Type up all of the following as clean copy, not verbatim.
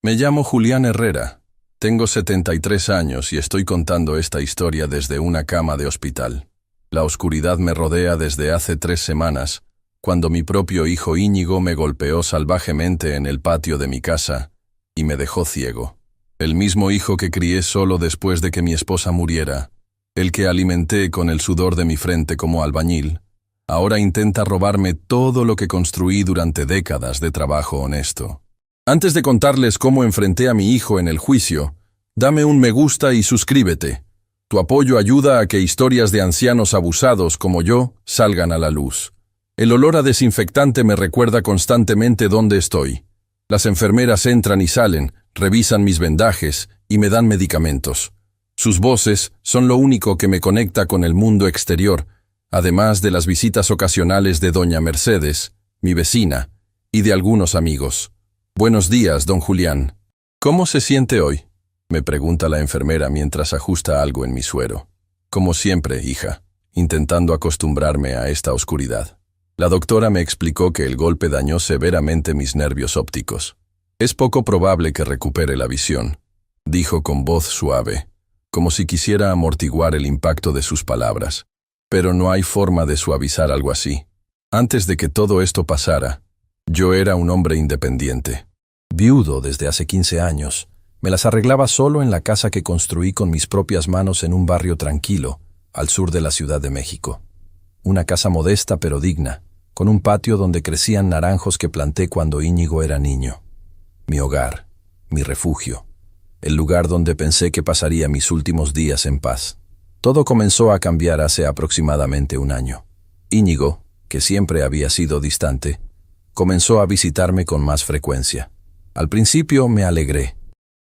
Me llamo Julián Herrera. Tengo 73 años y estoy contando esta historia desde una cama de hospital. La oscuridad me rodea desde hace 3 semanas, cuando mi propio hijo Íñigo me golpeó salvajemente en el patio de mi casa y me dejó ciego. El mismo hijo que crié solo después de que mi esposa muriera, el que alimenté con el sudor de mi frente como albañil, ahora intenta robarme todo lo que construí durante décadas de trabajo honesto. Antes de contarles cómo enfrenté a mi hijo en el juicio, dame un me gusta y suscríbete. Tu apoyo ayuda a que historias de ancianos abusados como yo salgan a la luz. El olor a desinfectante me recuerda constantemente dónde estoy. Las enfermeras entran y salen, revisan mis vendajes y me dan medicamentos. Sus voces son lo único que me conecta con el mundo exterior, además de las visitas ocasionales de doña Mercedes, mi vecina, y de algunos amigos. Buenos días, don Julián. ¿Cómo se siente hoy?, me pregunta la enfermera mientras ajusta algo en mi suero. Como siempre, hija, intentando acostumbrarme a esta oscuridad. La doctora me explicó que el golpe dañó severamente mis nervios ópticos. Es poco probable que recupere la visión, dijo con voz suave, como si quisiera amortiguar el impacto de sus palabras. Pero no hay forma de suavizar algo así. Antes de que todo esto pasara, yo era un hombre independiente. Viudo desde hace 15 años, me las arreglaba solo en la casa que construí con mis propias manos en un barrio tranquilo, al sur de la Ciudad de México. Una casa modesta pero digna, con un patio donde crecían naranjos que planté cuando Íñigo era niño. Mi hogar, mi refugio, el lugar donde pensé que pasaría mis últimos días en paz. Todo comenzó a cambiar hace aproximadamente 1 año. Íñigo, que siempre había sido distante, comenzó a visitarme con más frecuencia. Al principio me alegré.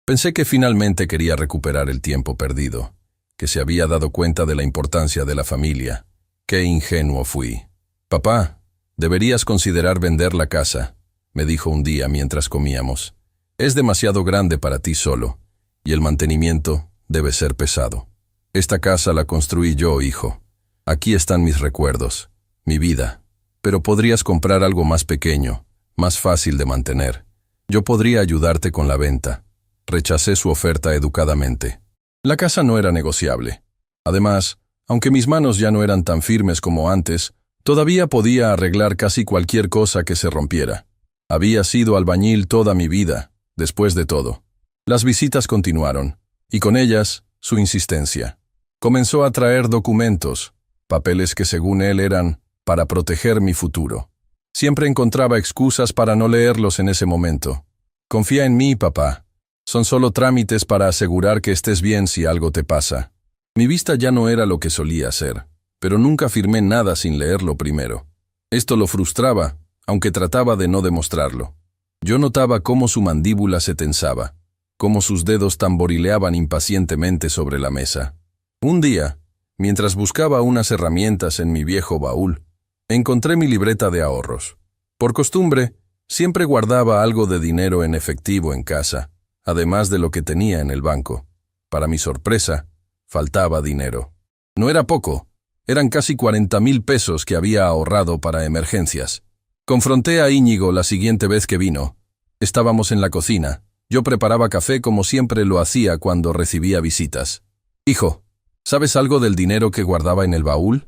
Pensé que finalmente quería recuperar el tiempo perdido, que se había dado cuenta de la importancia de la familia. Qué ingenuo fui. Papá, deberías considerar vender la casa, me dijo un día mientras comíamos. Es demasiado grande para ti solo, y el mantenimiento debe ser pesado. Esta casa la construí yo, hijo. Aquí están mis recuerdos, mi vida. Pero podrías comprar algo más pequeño, más fácil de mantener. Yo podría ayudarte con la venta. Rechacé su oferta educadamente. La casa no era negociable. Además, aunque mis manos ya no eran tan firmes como antes, todavía podía arreglar casi cualquier cosa que se rompiera. Había sido albañil toda mi vida, después de todo. Las visitas continuaron, y con ellas, su insistencia. Comenzó a traer documentos, papeles que según él eran para proteger mi futuro. Siempre encontraba excusas para no leerlos en ese momento. Confía en mí, papá. Son solo trámites para asegurar que estés bien si algo te pasa. Mi vista ya no era lo que solía ser, pero nunca firmé nada sin leerlo primero. Esto lo frustraba, aunque trataba de no demostrarlo. Yo notaba cómo su mandíbula se tensaba, cómo sus dedos tamborileaban impacientemente sobre la mesa. Un día, mientras buscaba unas herramientas en mi viejo baúl, encontré mi libreta de ahorros. Por costumbre, siempre guardaba algo de dinero en efectivo en casa, además de lo que tenía en el banco. Para mi sorpresa, faltaba dinero. No era poco, eran casi 40,000 pesos que había ahorrado para emergencias. Confronté a Íñigo la siguiente vez que vino. Estábamos en la cocina. Yo preparaba café como siempre lo hacía cuando recibía visitas. Hijo, ¿sabes algo del dinero que guardaba en el baúl?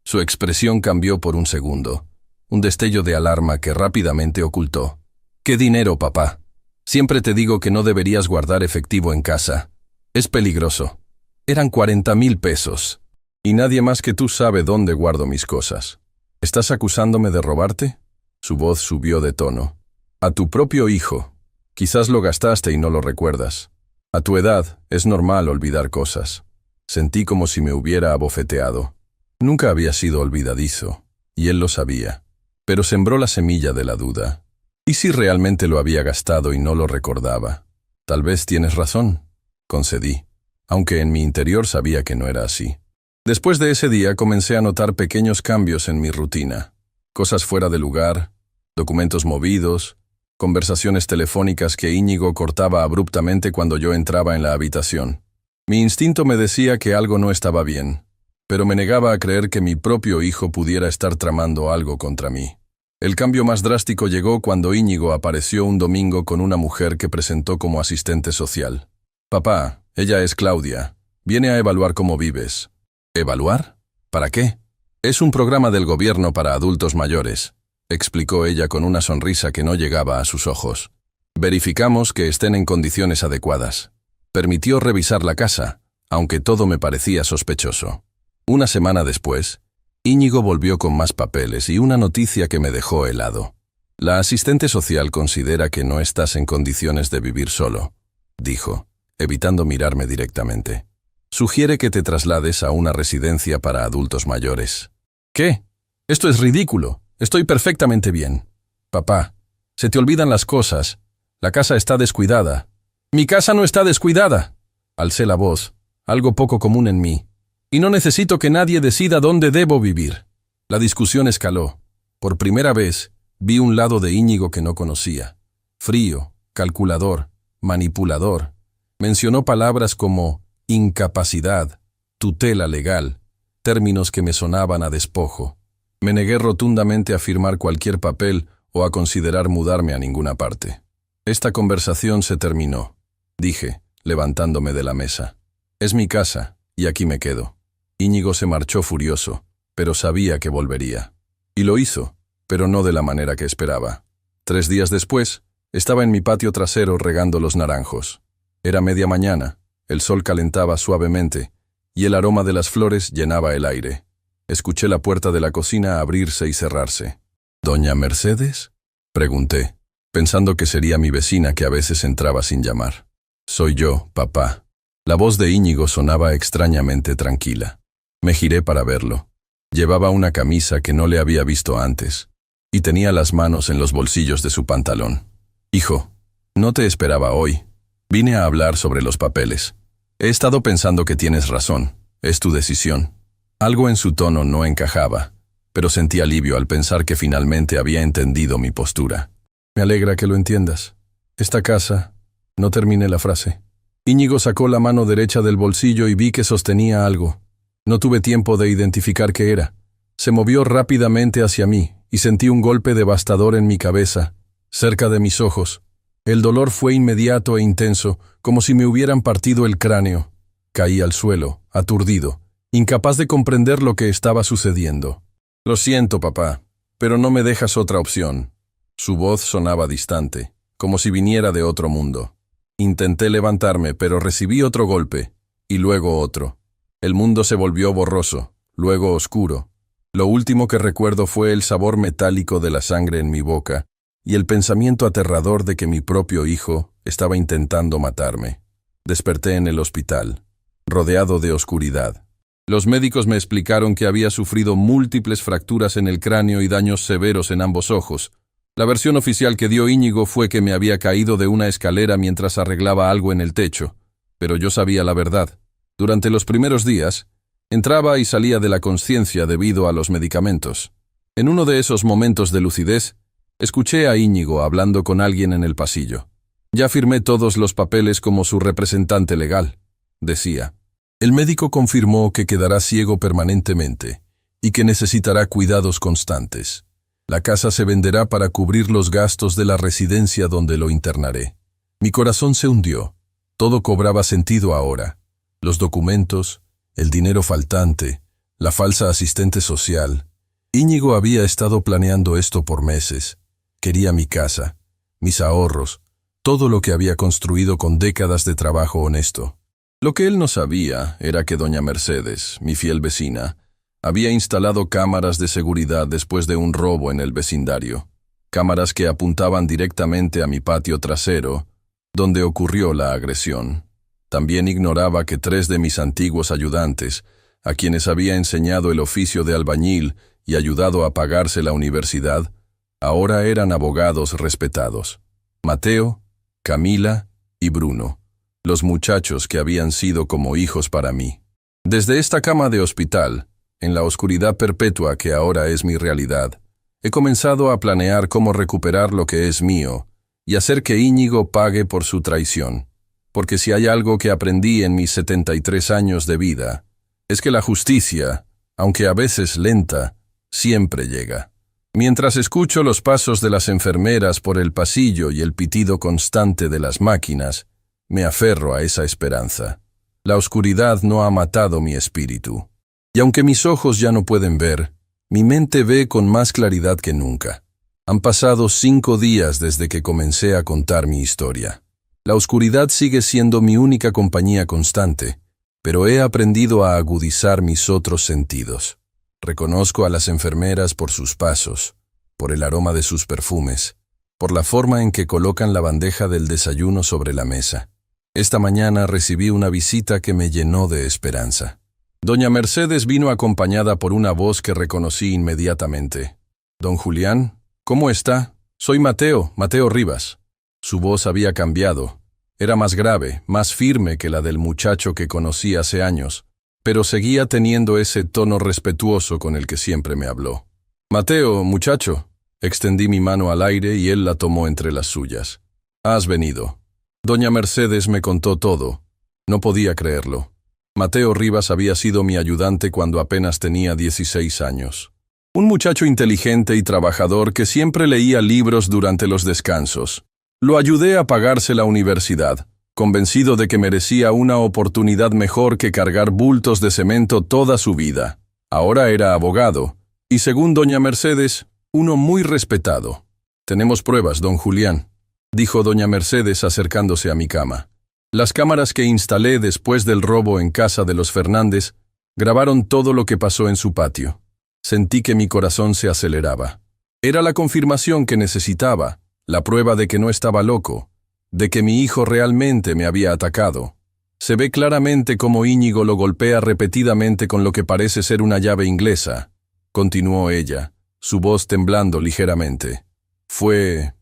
Su expresión cambió por un segundo. Un destello de alarma que rápidamente ocultó. ¿Qué dinero, papá? Siempre te digo que no deberías guardar efectivo en casa. Es peligroso. Eran 40,000 pesos. Y nadie más que tú sabe dónde guardo mis cosas. ¿Estás acusándome de robarte? Su voz subió de tono. A tu propio hijo. Quizás lo gastaste y no lo recuerdas. A tu edad es normal olvidar cosas. Sentí como si me hubiera abofeteado. Nunca había sido olvidadizo, y él lo sabía. Pero sembró la semilla de la duda. ¿Y si realmente lo había gastado y no lo recordaba? Tal vez tienes razón, concedí, aunque en mi interior sabía que no era así. Después de ese día comencé a notar pequeños cambios en mi rutina. Cosas fuera de lugar, documentos movidos, conversaciones telefónicas que Íñigo cortaba abruptamente cuando yo entraba en la habitación. Mi instinto me decía que algo no estaba bien, pero me negaba a creer que mi propio hijo pudiera estar tramando algo contra mí. El cambio más drástico llegó cuando Íñigo apareció un domingo con una mujer que presentó como asistente social. «Papá, ella es Claudia. Viene a evaluar cómo vives». «¿Evaluar? ¿Para qué?» «Es un programa del gobierno para adultos mayores», explicó ella con una sonrisa que no llegaba a sus ojos. «Verificamos que estén en condiciones adecuadas». Permitió revisar la casa, aunque todo me parecía sospechoso. Una semana después, Íñigo volvió con más papeles y una noticia que me dejó helado. «La asistente social considera que no estás en condiciones de vivir solo», dijo, evitando mirarme directamente. «Sugiere que te traslades a una residencia para adultos mayores». «¿Qué? Esto es ridículo. Estoy perfectamente bien». «Papá, se te olvidan las cosas. La casa está descuidada». «Mi casa no está descuidada». Alcé la voz, algo poco común en mí. «Y no necesito que nadie decida dónde debo vivir». La discusión escaló. Por primera vez, vi un lado de Íñigo que no conocía. Frío, calculador, manipulador. Mencionó palabras como incapacidad, tutela legal, términos que me sonaban a despojo. Me negué rotundamente a firmar cualquier papel o a considerar mudarme a ninguna parte. Esta conversación se terminó, dije, levantándome de la mesa. «Es mi casa, y aquí me quedo». Íñigo se marchó furioso, pero sabía que volvería. Y lo hizo, pero no de la manera que esperaba. 3 días después, estaba en mi patio trasero regando los naranjos. Era media mañana, el sol calentaba suavemente, y el aroma de las flores llenaba el aire. Escuché la puerta de la cocina abrirse y cerrarse. «¿Doña Mercedes?», pregunté, pensando que sería mi vecina que a veces entraba sin llamar. «Soy yo, papá». La voz de Íñigo sonaba extrañamente tranquila. Me giré para verlo. Llevaba una camisa que no le había visto antes, y tenía las manos en los bolsillos de su pantalón. «Hijo, no te esperaba hoy. Vine a hablar sobre los papeles. He estado pensando que tienes razón. Es tu decisión». Algo en su tono no encajaba, pero sentí alivio al pensar que finalmente había entendido mi postura. «Me alegra que lo entiendas. Esta casa...» No terminé la frase. Íñigo sacó la mano derecha del bolsillo y vi que sostenía algo. No tuve tiempo de identificar qué era. Se movió rápidamente hacia mí y sentí un golpe devastador en mi cabeza, cerca de mis ojos. El dolor fue inmediato e intenso, como si me hubieran partido el cráneo. Caí al suelo, aturdido, incapaz de comprender lo que estaba sucediendo. «Lo siento, papá, pero no me dejas otra opción». Su voz sonaba distante, como si viniera de otro mundo. Intenté levantarme, pero recibí otro golpe, y luego otro. El mundo se volvió borroso, luego oscuro. Lo último que recuerdo fue el sabor metálico de la sangre en mi boca y el pensamiento aterrador de que mi propio hijo estaba intentando matarme. Desperté en el hospital, rodeado de oscuridad. Los médicos me explicaron que había sufrido múltiples fracturas en el cráneo y daños severos en ambos ojos. La versión oficial que dio Íñigo fue que me había caído de una escalera mientras arreglaba algo en el techo, pero yo sabía la verdad. Durante los primeros días, entraba y salía de la consciencia debido a los medicamentos. En uno de esos momentos de lucidez, escuché a Íñigo hablando con alguien en el pasillo. «Ya firmé todos los papeles como su representante legal», decía. «El médico confirmó que quedará ciego permanentemente y que necesitará cuidados constantes. La casa se venderá para cubrir los gastos de la residencia donde lo internaré». Mi corazón se hundió. Todo cobraba sentido ahora. Los documentos, el dinero faltante, la falsa asistente social. Íñigo había estado planeando esto por meses. Quería mi casa, mis ahorros, todo lo que había construido con décadas de trabajo honesto. Lo que él no sabía era que doña Mercedes, mi fiel vecina, había instalado cámaras de seguridad después de un robo en el vecindario. Cámaras que apuntaban directamente a mi patio trasero, donde ocurrió la agresión. También ignoraba que 3 de mis antiguos ayudantes, a quienes había enseñado el oficio de albañil y ayudado a pagarse la universidad, ahora eran abogados respetados. Mateo, Camila y Bruno, los muchachos que habían sido como hijos para mí. Desde esta cama de hospital, en la oscuridad perpetua que ahora es mi realidad, he comenzado a planear cómo recuperar lo que es mío y hacer que Íñigo pague por su traición. Porque si hay algo que aprendí en mis 73 años de vida, es que la justicia, aunque a veces lenta, siempre llega. Mientras escucho los pasos de las enfermeras por el pasillo y el pitido constante de las máquinas, me aferro a esa esperanza. La oscuridad no ha matado mi espíritu. Y aunque mis ojos ya no pueden ver, mi mente ve con más claridad que nunca. Han pasado 5 días desde que comencé a contar mi historia. La oscuridad sigue siendo mi única compañía constante, pero he aprendido a agudizar mis otros sentidos. Reconozco a las enfermeras por sus pasos, por el aroma de sus perfumes, por la forma en que colocan la bandeja del desayuno sobre la mesa. Esta mañana recibí una visita que me llenó de esperanza. Doña Mercedes vino acompañada por una voz que reconocí inmediatamente. «Don Julián, ¿cómo está? Soy Mateo Rivas». Su voz había cambiado. Era más grave, más firme que la del muchacho que conocí hace años, pero seguía teniendo ese tono respetuoso con el que siempre me habló. «Mateo, muchacho». Extendí mi mano al aire y él la tomó entre las suyas. «Has venido». Doña Mercedes me contó todo. No podía creerlo. Mateo Rivas había sido mi ayudante cuando apenas tenía 16 años. Un muchacho inteligente y trabajador que siempre leía libros durante los descansos. Lo ayudé a pagarse la universidad, convencido de que merecía una oportunidad mejor que cargar bultos de cemento toda su vida. Ahora era abogado, y según doña Mercedes, uno muy respetado. «Tenemos pruebas, don Julián», dijo doña Mercedes acercándose a mi cama. Las cámaras que instalé después del robo en casa de los Fernández grabaron todo lo que pasó en su patio. Sentí que mi corazón se aceleraba. Era la confirmación que necesitaba, la prueba de que no estaba loco, de que mi hijo realmente me había atacado. Se ve claramente cómo Íñigo lo golpea repetidamente con lo que parece ser una llave inglesa, continuó ella, su voz temblando ligeramente. Fue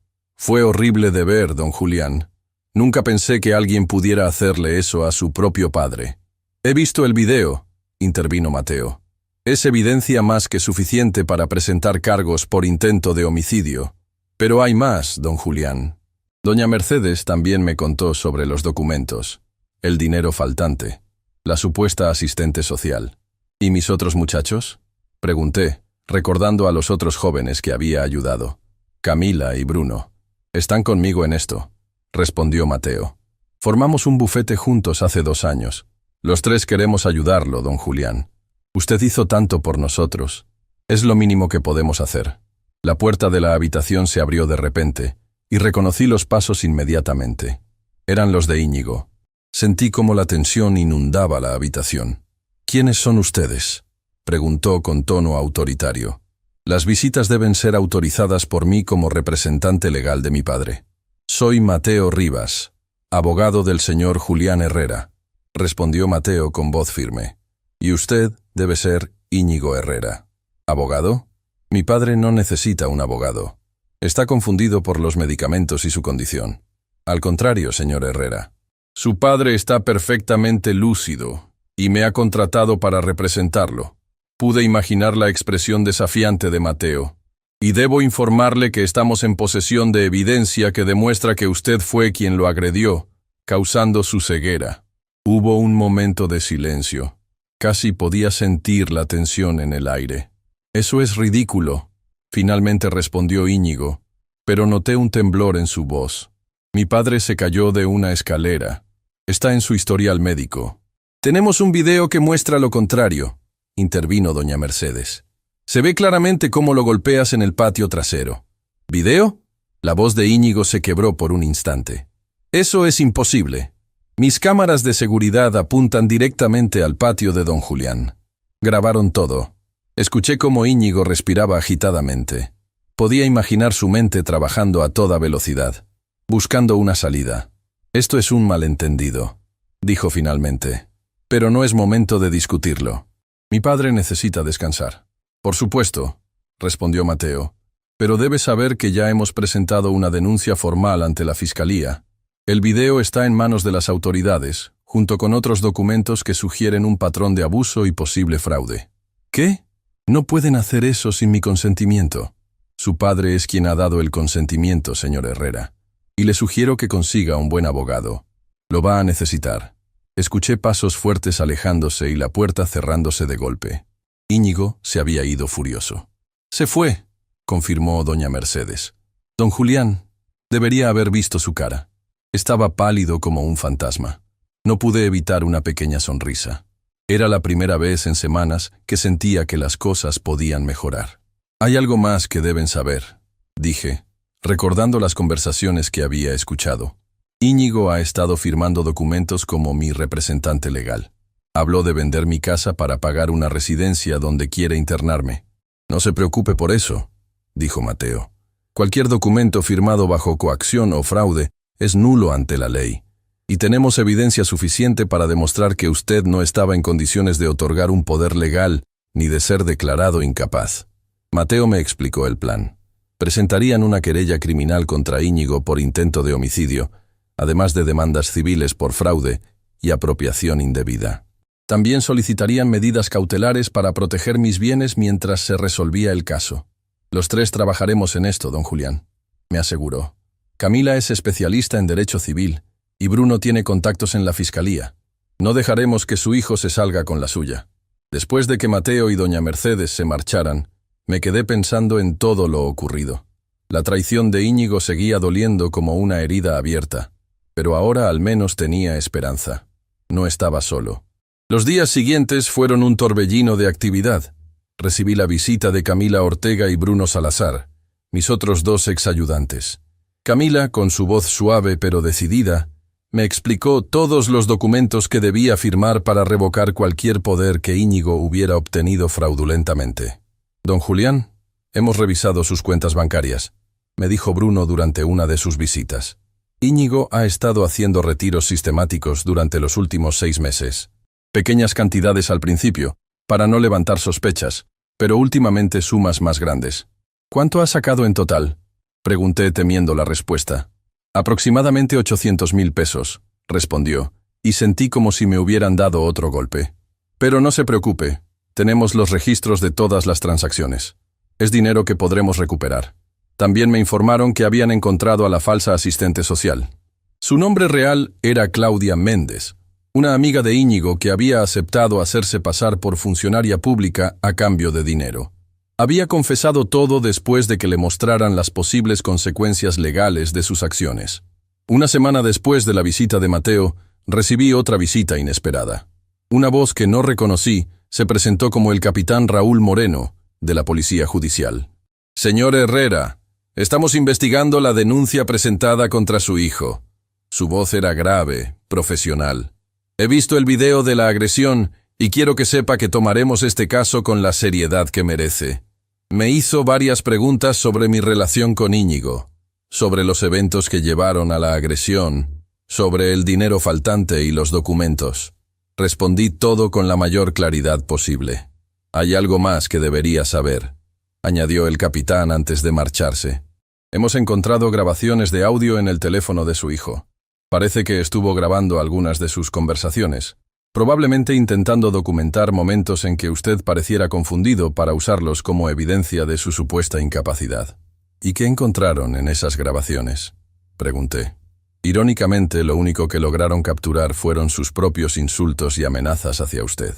horrible de ver, don Julián. Nunca pensé que alguien pudiera hacerle eso a su propio padre. He visto el video, intervino Mateo. Es evidencia más que suficiente para presentar cargos por intento de homicidio. Pero hay más, don Julián. Doña Mercedes también me contó sobre los documentos, el dinero faltante, la supuesta asistente social. ¿Y mis otros muchachos?, pregunté, recordando a los otros jóvenes que había ayudado. Camila y Bruno. Están conmigo en esto, respondió Mateo. Formamos un bufete juntos hace 2 años. Los 3 queremos ayudarlo, don Julián. Usted hizo tanto por nosotros. Es lo mínimo que podemos hacer. La puerta de la habitación se abrió de repente, y reconocí los pasos inmediatamente. Eran los de Íñigo. Sentí como la tensión inundaba la habitación. «¿Quiénes son ustedes?», preguntó con tono autoritario. «Las visitas deben ser autorizadas por mí como representante legal de mi padre». «Soy Mateo Rivas, abogado del señor Julián Herrera», respondió Mateo con voz firme. «Y usted debe ser Íñigo Herrera». «¿Abogado? Mi padre no necesita un abogado. Está confundido por los medicamentos y su condición. Al contrario, señor Herrera. Su padre está perfectamente lúcido y me ha contratado para representarlo». Pude imaginar la expresión desafiante de Mateo. «Y debo informarle que estamos en posesión de evidencia que demuestra que usted fue quien lo agredió, causando su ceguera». Hubo un momento de silencio. Casi podía sentir la tensión en el aire. «Eso es ridículo», finalmente respondió Íñigo, pero noté un temblor en su voz. «Mi padre se cayó de una escalera. Está en su historial médico». «Tenemos un video que muestra lo contrario», intervino doña Mercedes. «Se ve claramente cómo lo golpeas en el patio trasero». «¿Video?». La voz de Íñigo se quebró por un instante. «Eso es imposible. Mis cámaras de seguridad apuntan directamente al patio de don Julián. Grabaron todo». Escuché cómo Íñigo respiraba agitadamente. Podía imaginar su mente trabajando a toda velocidad, buscando una salida. «Esto es un malentendido», dijo finalmente. «Pero no es momento de discutirlo. Mi padre necesita descansar». «Por supuesto», respondió Mateo, «pero debe saber que ya hemos presentado una denuncia formal ante la Fiscalía. El video está en manos de las autoridades, junto con otros documentos que sugieren un patrón de abuso y posible fraude». «¿Qué? No pueden hacer eso sin mi consentimiento». «Su padre es quien ha dado el consentimiento, señor Herrera, y le sugiero que consiga un buen abogado. Lo va a necesitar». Escuché pasos fuertes alejándose y la puerta cerrándose de golpe. Íñigo se había ido furioso. «Se fue», confirmó doña Mercedes. Don Julián debería haber visto su cara. Estaba pálido como un fantasma. No pude evitar una pequeña sonrisa. Era la primera vez en semanas que sentía que las cosas podían mejorar. Hay algo más que deben saber, dije, recordando las conversaciones que había escuchado. Íñigo ha estado firmando documentos como mi representante legal. Habló de vender mi casa para pagar una residencia donde quiere internarme. No se preocupe por eso, dijo Mateo. Cualquier documento firmado bajo coacción o fraude es nulo ante la ley, y tenemos evidencia suficiente para demostrar que usted no estaba en condiciones de otorgar un poder legal ni de ser declarado incapaz. Mateo me explicó el plan. Presentarían una querella criminal contra Íñigo por intento de homicidio, además de demandas civiles por fraude y apropiación indebida. También solicitarían medidas cautelares para proteger mis bienes mientras se resolvía el caso. Los tres trabajaremos en esto, don Julián, me aseguró. Camila es especialista en derecho civil y Bruno tiene contactos en la fiscalía. No dejaremos que su hijo se salga con la suya. Después de que Mateo y doña Mercedes se marcharan, me quedé pensando en todo lo ocurrido. La traición de Íñigo seguía doliendo como una herida abierta, pero ahora al menos tenía esperanza. No estaba solo. Los días siguientes fueron un torbellino de actividad. Recibí la visita de Camila Ortega y Bruno Salazar, mis otros dos exayudantes. Camila, con su voz suave pero decidida, me explicó todos los documentos que debía firmar para revocar cualquier poder que Íñigo hubiera obtenido fraudulentamente. Don Julián, hemos revisado sus cuentas bancarias, me dijo Bruno durante una de sus visitas. Íñigo ha estado haciendo retiros sistemáticos durante los últimos 6 meses. Pequeñas cantidades al principio, para no levantar sospechas, pero últimamente sumas más grandes. ¿Cuánto ha sacado en total?, pregunté temiendo la respuesta. Aproximadamente 800.000 pesos, respondió, y sentí como si me hubieran dado otro golpe. Pero no se preocupe, tenemos los registros de todas las transacciones. Es dinero que podremos recuperar. También me informaron que habían encontrado a la falsa asistente social. Su nombre real era Claudia Méndez, una amiga de Íñigo que había aceptado hacerse pasar por funcionaria pública a cambio de dinero. Había confesado todo después de que le mostraran las posibles consecuencias legales de sus acciones. Una semana después de la visita de Mateo, recibí otra visita inesperada. Una voz que no reconocí se presentó como el capitán Raúl Moreno, de la Policía Judicial. Señor Herrera, estamos investigando la denuncia presentada contra su hijo. Su voz era grave, profesional. He visto el video de la agresión y quiero que sepa que tomaremos este caso con la seriedad que merece. Me hizo varias preguntas sobre mi relación con Íñigo, sobre los eventos que llevaron a la agresión, sobre el dinero faltante y los documentos. Respondí todo con la mayor claridad posible. Hay algo más que debería saber, añadió el capitán antes de marcharse. Hemos encontrado grabaciones de audio en el teléfono de su hijo. Parece que estuvo grabando algunas de sus conversaciones, probablemente intentando documentar momentos en que usted pareciera confundido para usarlos como evidencia de su supuesta incapacidad. ¿Y qué encontraron en esas grabaciones?, pregunté. Irónicamente, lo único que lograron capturar fueron sus propios insultos y amenazas hacia usted.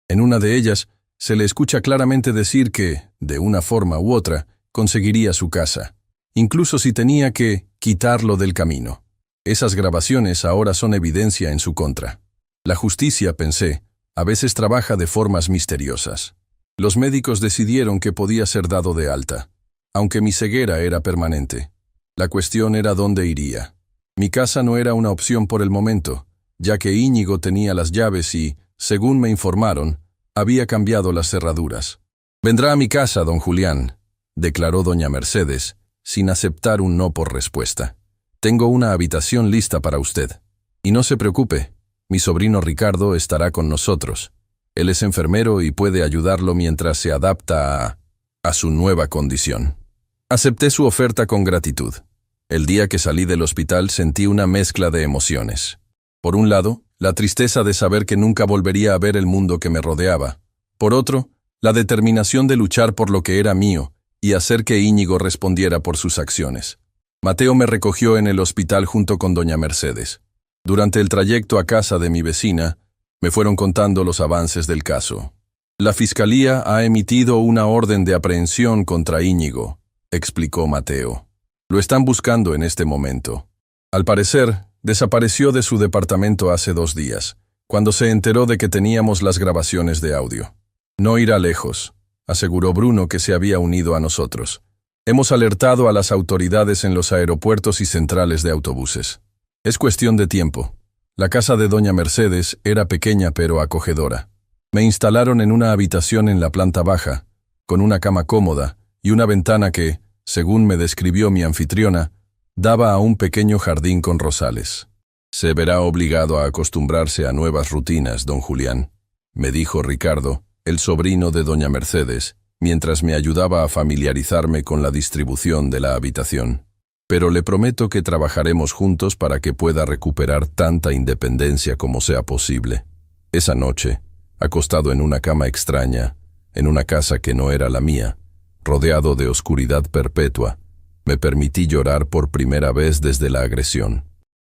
En una de ellas, se le escucha claramente decir que, de una forma u otra, conseguiría su casa, incluso si tenía que quitarlo del camino. Esas grabaciones ahora son evidencia en su contra. La justicia, pensé, a veces trabaja de formas misteriosas. Los médicos decidieron que podía ser dado de alta, aunque mi ceguera era permanente. La cuestión era dónde iría. Mi casa no era una opción por el momento, ya que Íñigo tenía las llaves y, según me informaron, había cambiado las cerraduras. «Vendrá a mi casa, don Julián», declaró doña Mercedes, sin aceptar un no por respuesta. «Tengo una habitación lista para usted. Y no se preocupe, mi sobrino Ricardo estará con nosotros. Él es enfermero y puede ayudarlo mientras se adapta a su nueva condición». Acepté su oferta con gratitud. El día que salí del hospital sentí una mezcla de emociones. Por un lado, la tristeza de saber que nunca volvería a ver el mundo que me rodeaba. Por otro, la determinación de luchar por lo que era mío y hacer que Íñigo respondiera por sus acciones. Mateo me recogió en el hospital junto con doña Mercedes. Durante el trayecto a casa de mi vecina, me fueron contando los avances del caso. La Fiscalía ha emitido una orden de aprehensión contra Íñigo. explicó Mateo. Lo están buscando en este momento. Al parecer, desapareció de su departamento hace 2 días, cuando se enteró de que teníamos las grabaciones de audio. No irá lejos, aseguró Bruno, que se había unido a nosotros. Hemos alertado a las autoridades en los aeropuertos y centrales de autobuses. Es cuestión de tiempo. La casa de doña Mercedes era pequeña pero acogedora. Me instalaron en una habitación en la planta baja, con una cama cómoda y una ventana que, según me describió mi anfitriona, daba a un pequeño jardín con rosales. Se verá obligado a acostumbrarse a nuevas rutinas, don Julián, me dijo Ricardo, el sobrino de doña Mercedes, mientras me ayudaba a familiarizarme con la distribución de la habitación. Pero le prometo que trabajaremos juntos para que pueda recuperar tanta independencia como sea posible. Esa noche, acostado en una cama extraña, en una casa que no era la mía, rodeado de oscuridad perpetua, me permití llorar por primera vez desde la agresión.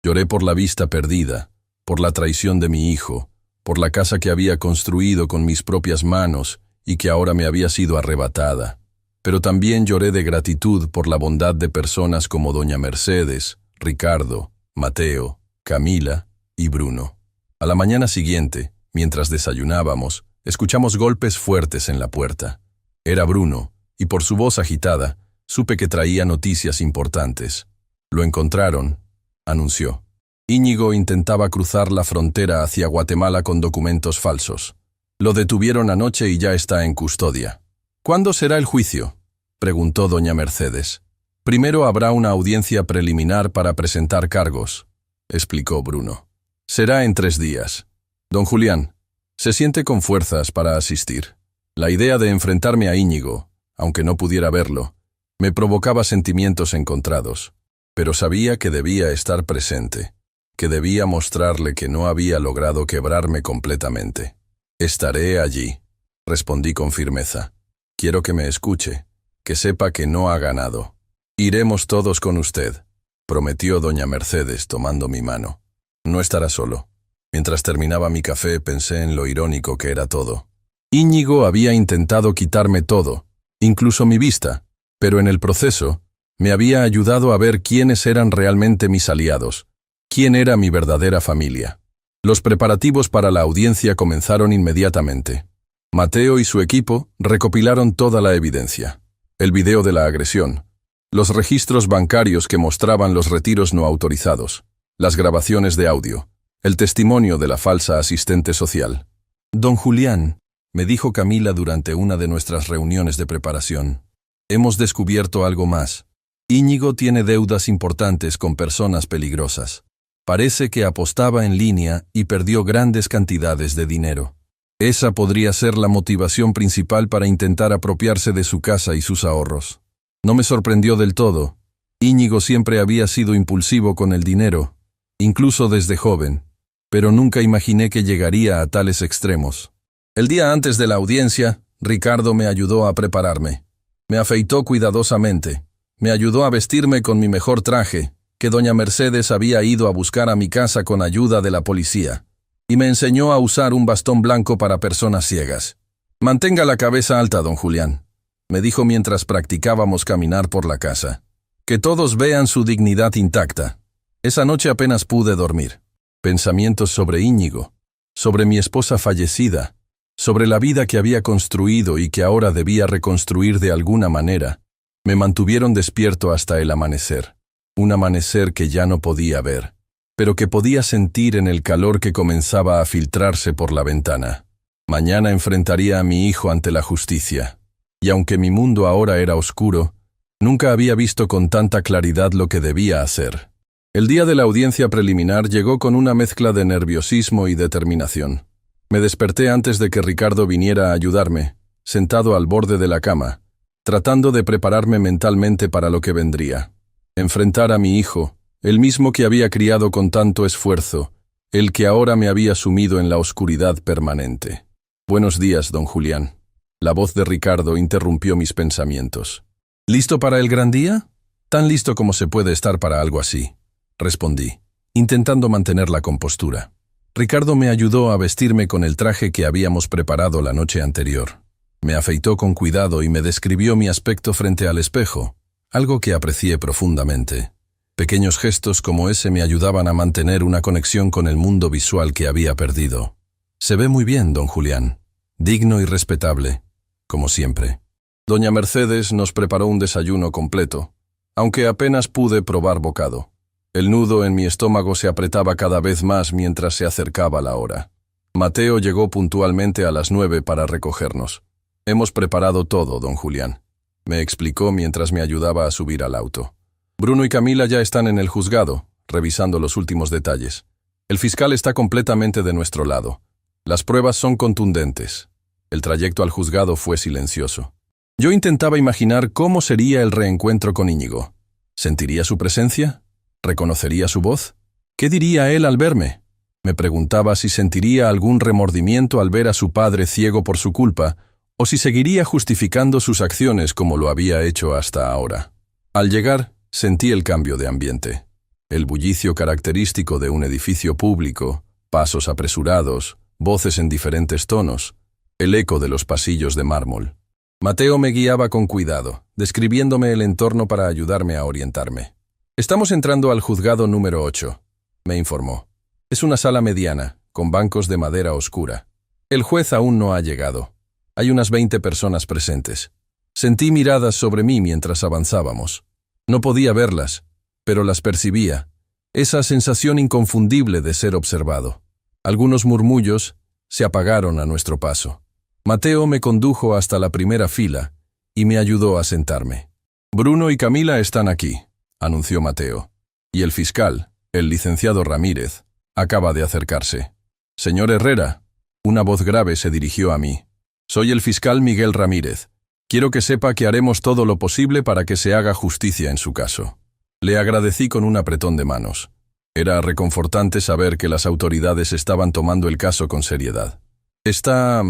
Lloré por la vista perdida, por la traición de mi hijo, por la casa que había construido con mis propias manos y que ahora me había sido arrebatada. Pero también lloré de gratitud por la bondad de personas como doña Mercedes, Ricardo, Mateo, Camila y Bruno. A la mañana siguiente, mientras desayunábamos, escuchamos golpes fuertes en la puerta. Era Bruno, y por su voz agitada, supe que traía noticias importantes. Lo encontraron, anunció. Íñigo intentaba cruzar la frontera hacia Guatemala con documentos falsos. Lo detuvieron anoche y ya está en custodia. ¿Cuándo será el juicio?, preguntó doña Mercedes. Primero habrá una audiencia preliminar para presentar cargos, explicó Bruno. Será en 3 días. Don Julián, se siente con fuerzas para asistir. La idea de enfrentarme a Íñigo, aunque no pudiera verlo, me provocaba sentimientos encontrados, pero sabía que debía estar presente, que debía mostrarle que no había logrado quebrarme completamente. Estaré allí, respondí con firmeza. Quiero que me escuche, que sepa que no ha ganado. Iremos todos con usted, prometió doña Mercedes tomando mi mano. No estará solo. Mientras terminaba mi café pensé en lo irónico que era todo. Íñigo había intentado quitarme todo, incluso mi vista, pero en el proceso me había ayudado a ver quiénes eran realmente mis aliados, quién era mi verdadera familia. Los preparativos para la audiencia comenzaron inmediatamente. Mateo y su equipo recopilaron toda la evidencia. El video de la agresión, los registros bancarios que mostraban los retiros no autorizados, las grabaciones de audio, el testimonio de la falsa asistente social. Don Julián, me dijo Camila durante una de nuestras reuniones de preparación, hemos descubierto algo más. Íñigo tiene deudas importantes con personas peligrosas. Parece que apostaba en línea y perdió grandes cantidades de dinero. Esa podría ser la motivación principal para intentar apropiarse de su casa y sus ahorros. No me sorprendió del todo. Íñigo siempre había sido impulsivo con el dinero, incluso desde joven, pero nunca imaginé que llegaría a tales extremos. El día antes de la audiencia, Ricardo me ayudó a prepararme. Me afeitó cuidadosamente. Me ayudó a vestirme con mi mejor traje, que doña Mercedes había ido a buscar a mi casa con ayuda de la policía, y me enseñó a usar un bastón blanco para personas ciegas. Mantenga la cabeza alta, don Julián, me dijo mientras practicábamos caminar por la casa. Que todos vean su dignidad intacta. Esa noche apenas pude dormir. Pensamientos sobre Íñigo, sobre mi esposa fallecida, sobre la vida que había construido y que ahora debía reconstruir de alguna manera, me mantuvieron despierto hasta el amanecer. Un amanecer que ya no podía ver, pero que podía sentir en el calor que comenzaba a filtrarse por la ventana. Mañana enfrentaría a mi hijo ante la justicia, y aunque mi mundo ahora era oscuro, nunca había visto con tanta claridad lo que debía hacer. El día de la audiencia preliminar llegó con una mezcla de nerviosismo y determinación. Me desperté antes de que Ricardo viniera a ayudarme, sentado al borde de la cama, tratando de prepararme mentalmente para lo que vendría. Enfrentar a mi hijo, el mismo que había criado con tanto esfuerzo, el que ahora me había sumido en la oscuridad permanente. Buenos días, don Julián. La voz de Ricardo interrumpió mis pensamientos. ¿Listo para el gran día? Tan listo como se puede estar para algo así, respondí, intentando mantener la compostura. Ricardo me ayudó a vestirme con el traje que habíamos preparado la noche anterior. Me afeitó con cuidado y me describió mi aspecto frente al espejo, algo que aprecié profundamente. Pequeños gestos como ese me ayudaban a mantener una conexión con el mundo visual que había perdido. Se ve muy bien, don Julián. Digno y respetable, como siempre. Doña Mercedes nos preparó un desayuno completo, aunque apenas pude probar bocado. El nudo en mi estómago se apretaba cada vez más mientras se acercaba la hora. Mateo llegó puntualmente a las 9 para recogernos. Hemos preparado todo, don Julián, me explicó mientras me ayudaba a subir al auto. Bruno y Camila ya están en el juzgado, revisando los últimos detalles. El fiscal está completamente de nuestro lado. Las pruebas son contundentes. El trayecto al juzgado fue silencioso. Yo intentaba imaginar cómo sería el reencuentro con Íñigo. ¿Sentiría su presencia? ¿Reconocería su voz? ¿Qué diría él al verme? Me preguntaba si sentiría algún remordimiento al ver a su padre ciego por su culpa, o si seguiría justificando sus acciones como lo había hecho hasta ahora. Al llegar, sentí el cambio de ambiente. El bullicio característico de un edificio público, pasos apresurados, voces en diferentes tonos, el eco de los pasillos de mármol. Mateo me guiaba con cuidado, describiéndome el entorno para ayudarme a orientarme. Estamos entrando al juzgado número 8, me informó. Es una sala mediana, con bancos de madera oscura. El juez aún no ha llegado. Hay unas 20 personas presentes. Sentí miradas sobre mí mientras avanzábamos. No podía verlas, pero las percibía. Esa sensación inconfundible de ser observado. Algunos murmullos se apagaron a nuestro paso. Mateo me condujo hasta la primera fila y me ayudó a sentarme. Bruno y Camila están aquí, anunció Mateo. Y el fiscal, el licenciado Ramírez, acaba de acercarse. Señor Herrera, una voz grave se dirigió a mí. Soy el fiscal Miguel Ramírez. Quiero que sepa que haremos todo lo posible para que se haga justicia en su caso. Le agradecí con un apretón de manos. Era reconfortante saber que las autoridades estaban tomando el caso con seriedad. ¿Está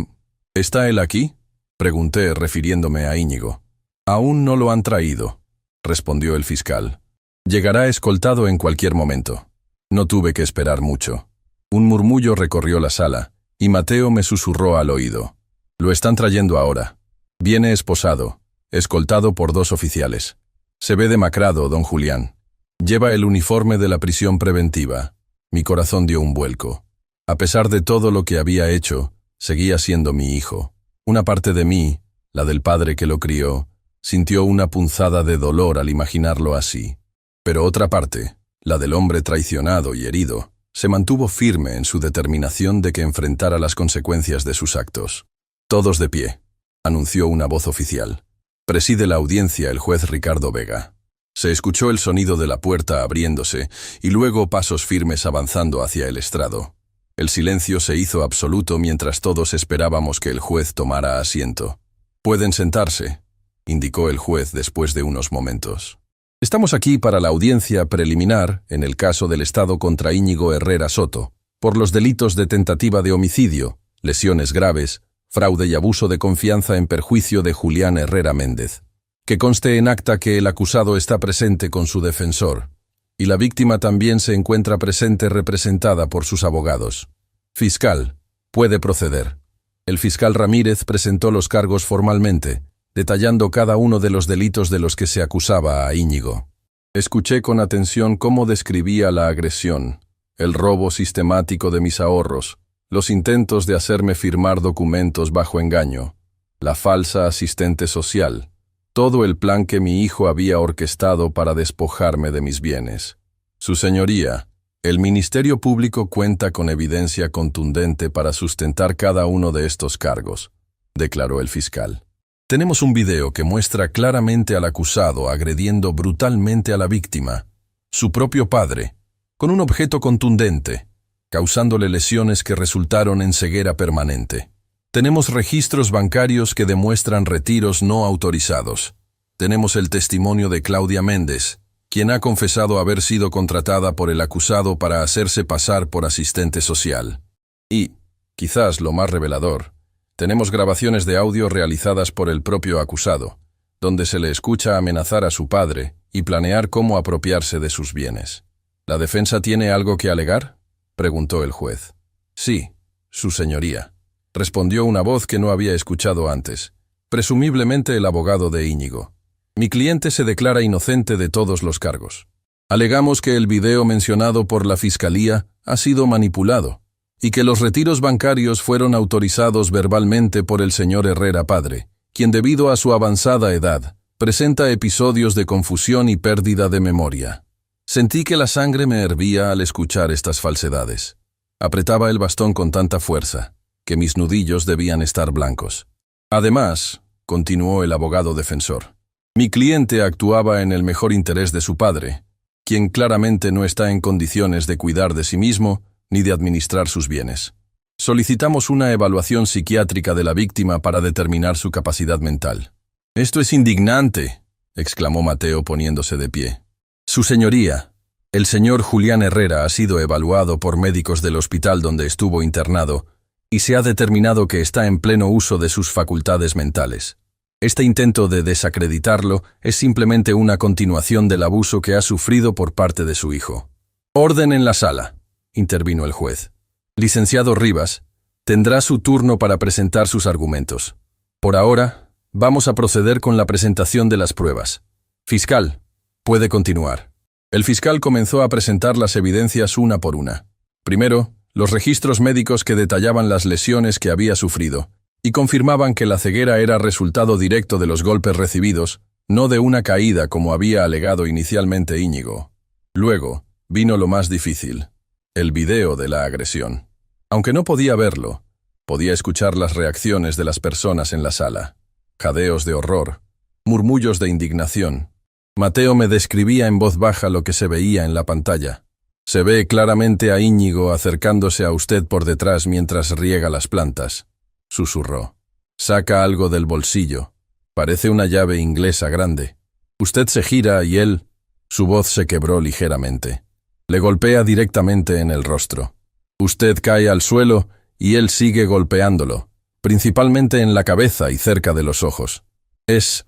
él aquí?, pregunté refiriéndome a Íñigo. Aún no lo han traído, respondió el fiscal. Llegará escoltado en cualquier momento. No tuve que esperar mucho. Un murmullo recorrió la sala, y Mateo me susurró al oído. Lo están trayendo ahora. Viene esposado, escoltado por 2 oficiales. Se ve demacrado, don Julián. Lleva el uniforme de la prisión preventiva. Mi corazón dio un vuelco. A pesar de todo lo que había hecho, seguía siendo mi hijo. Una parte de mí, la del padre que lo crió, sintió una punzada de dolor al imaginarlo así. Pero otra parte, la del hombre traicionado y herido, se mantuvo firme en su determinación de que enfrentara las consecuencias de sus actos. Todos de pie, anunció una voz oficial. Preside la audiencia el juez Ricardo Vega. Se escuchó el sonido de la puerta abriéndose y luego pasos firmes avanzando hacia el estrado. El silencio se hizo absoluto mientras todos esperábamos que el juez tomara asiento. «Pueden sentarse», indicó el juez después de unos momentos. «Estamos aquí para la audiencia preliminar en el caso del Estado contra Íñigo Herrera Soto, por los delitos de tentativa de homicidio, lesiones graves, fraude y abuso de confianza en perjuicio de Julián Herrera Méndez. Que conste en acta que el acusado está presente con su defensor, y la víctima también se encuentra presente representada por sus abogados. Fiscal, puede proceder». El fiscal Ramírez presentó los cargos formalmente, detallando cada uno de los delitos de los que se acusaba a Íñigo. Escuché con atención cómo describía la agresión, el robo sistemático de mis ahorros, los intentos de hacerme firmar documentos bajo engaño, la falsa asistente social, todo el plan que mi hijo había orquestado para despojarme de mis bienes. Su señoría, el Ministerio Público cuenta con evidencia contundente para sustentar cada uno de estos cargos, declaró el fiscal. Tenemos un video que muestra claramente al acusado agrediendo brutalmente a la víctima, su propio padre, con un objeto contundente, causándole lesiones que resultaron en ceguera permanente. Tenemos registros bancarios que demuestran retiros no autorizados. Tenemos el testimonio de Claudia Méndez, quien ha confesado haber sido contratada por el acusado para hacerse pasar por asistente social. Y, quizás lo más revelador, tenemos grabaciones de audio realizadas por el propio acusado, donde se le escucha amenazar a su padre y planear cómo apropiarse de sus bienes. ¿La defensa tiene algo que alegar?, preguntó el juez. Sí, su señoría, respondió una voz que no había escuchado antes, presumiblemente el abogado de Íñigo. Mi cliente se declara inocente de todos los cargos. Alegamos que el video mencionado por la Fiscalía ha sido manipulado y que los retiros bancarios fueron autorizados verbalmente por el señor Herrera padre, quien debido a su avanzada edad, presenta episodios de confusión y pérdida de memoria. Sentí que la sangre me hervía al escuchar estas falsedades. Apretaba el bastón con tanta fuerza, que mis nudillos debían estar blancos. Además, continuó el abogado defensor, mi cliente actuaba en el mejor interés de su padre, quien claramente no está en condiciones de cuidar de sí mismo ni de administrar sus bienes. Solicitamos una evaluación psiquiátrica de la víctima para determinar su capacidad mental. «Esto es indignante», exclamó Mateo poniéndose de pie. «Su señoría, el señor Julián Herrera ha sido evaluado por médicos del hospital donde estuvo internado y se ha determinado que está en pleno uso de sus facultades mentales. Este intento de desacreditarlo es simplemente una continuación del abuso que ha sufrido por parte de su hijo». «Orden en la sala», intervino el juez. «Licenciado Rivas, tendrá su turno para presentar sus argumentos. Por ahora, vamos a proceder con la presentación de las pruebas. Fiscal, puede continuar». El fiscal comenzó a presentar las evidencias una por una. Primero, los registros médicos que detallaban las lesiones que había sufrido y confirmaban que la ceguera era resultado directo de los golpes recibidos, no de una caída como había alegado inicialmente Íñigo. Luego, vino lo más difícil, el video de la agresión. Aunque no podía verlo, podía escuchar las reacciones de las personas en la sala. Jadeos de horror, murmullos de indignación. Mateo me describía en voz baja lo que se veía en la pantalla. «Se ve claramente a Íñigo acercándose a usted por detrás mientras riega las plantas», susurró. «Saca algo del bolsillo. Parece una llave inglesa grande. Usted se gira y él...» Su voz se quebró ligeramente. «Le golpea directamente en el rostro. Usted cae al suelo y él sigue golpeándolo, principalmente en la cabeza y cerca de los ojos. Es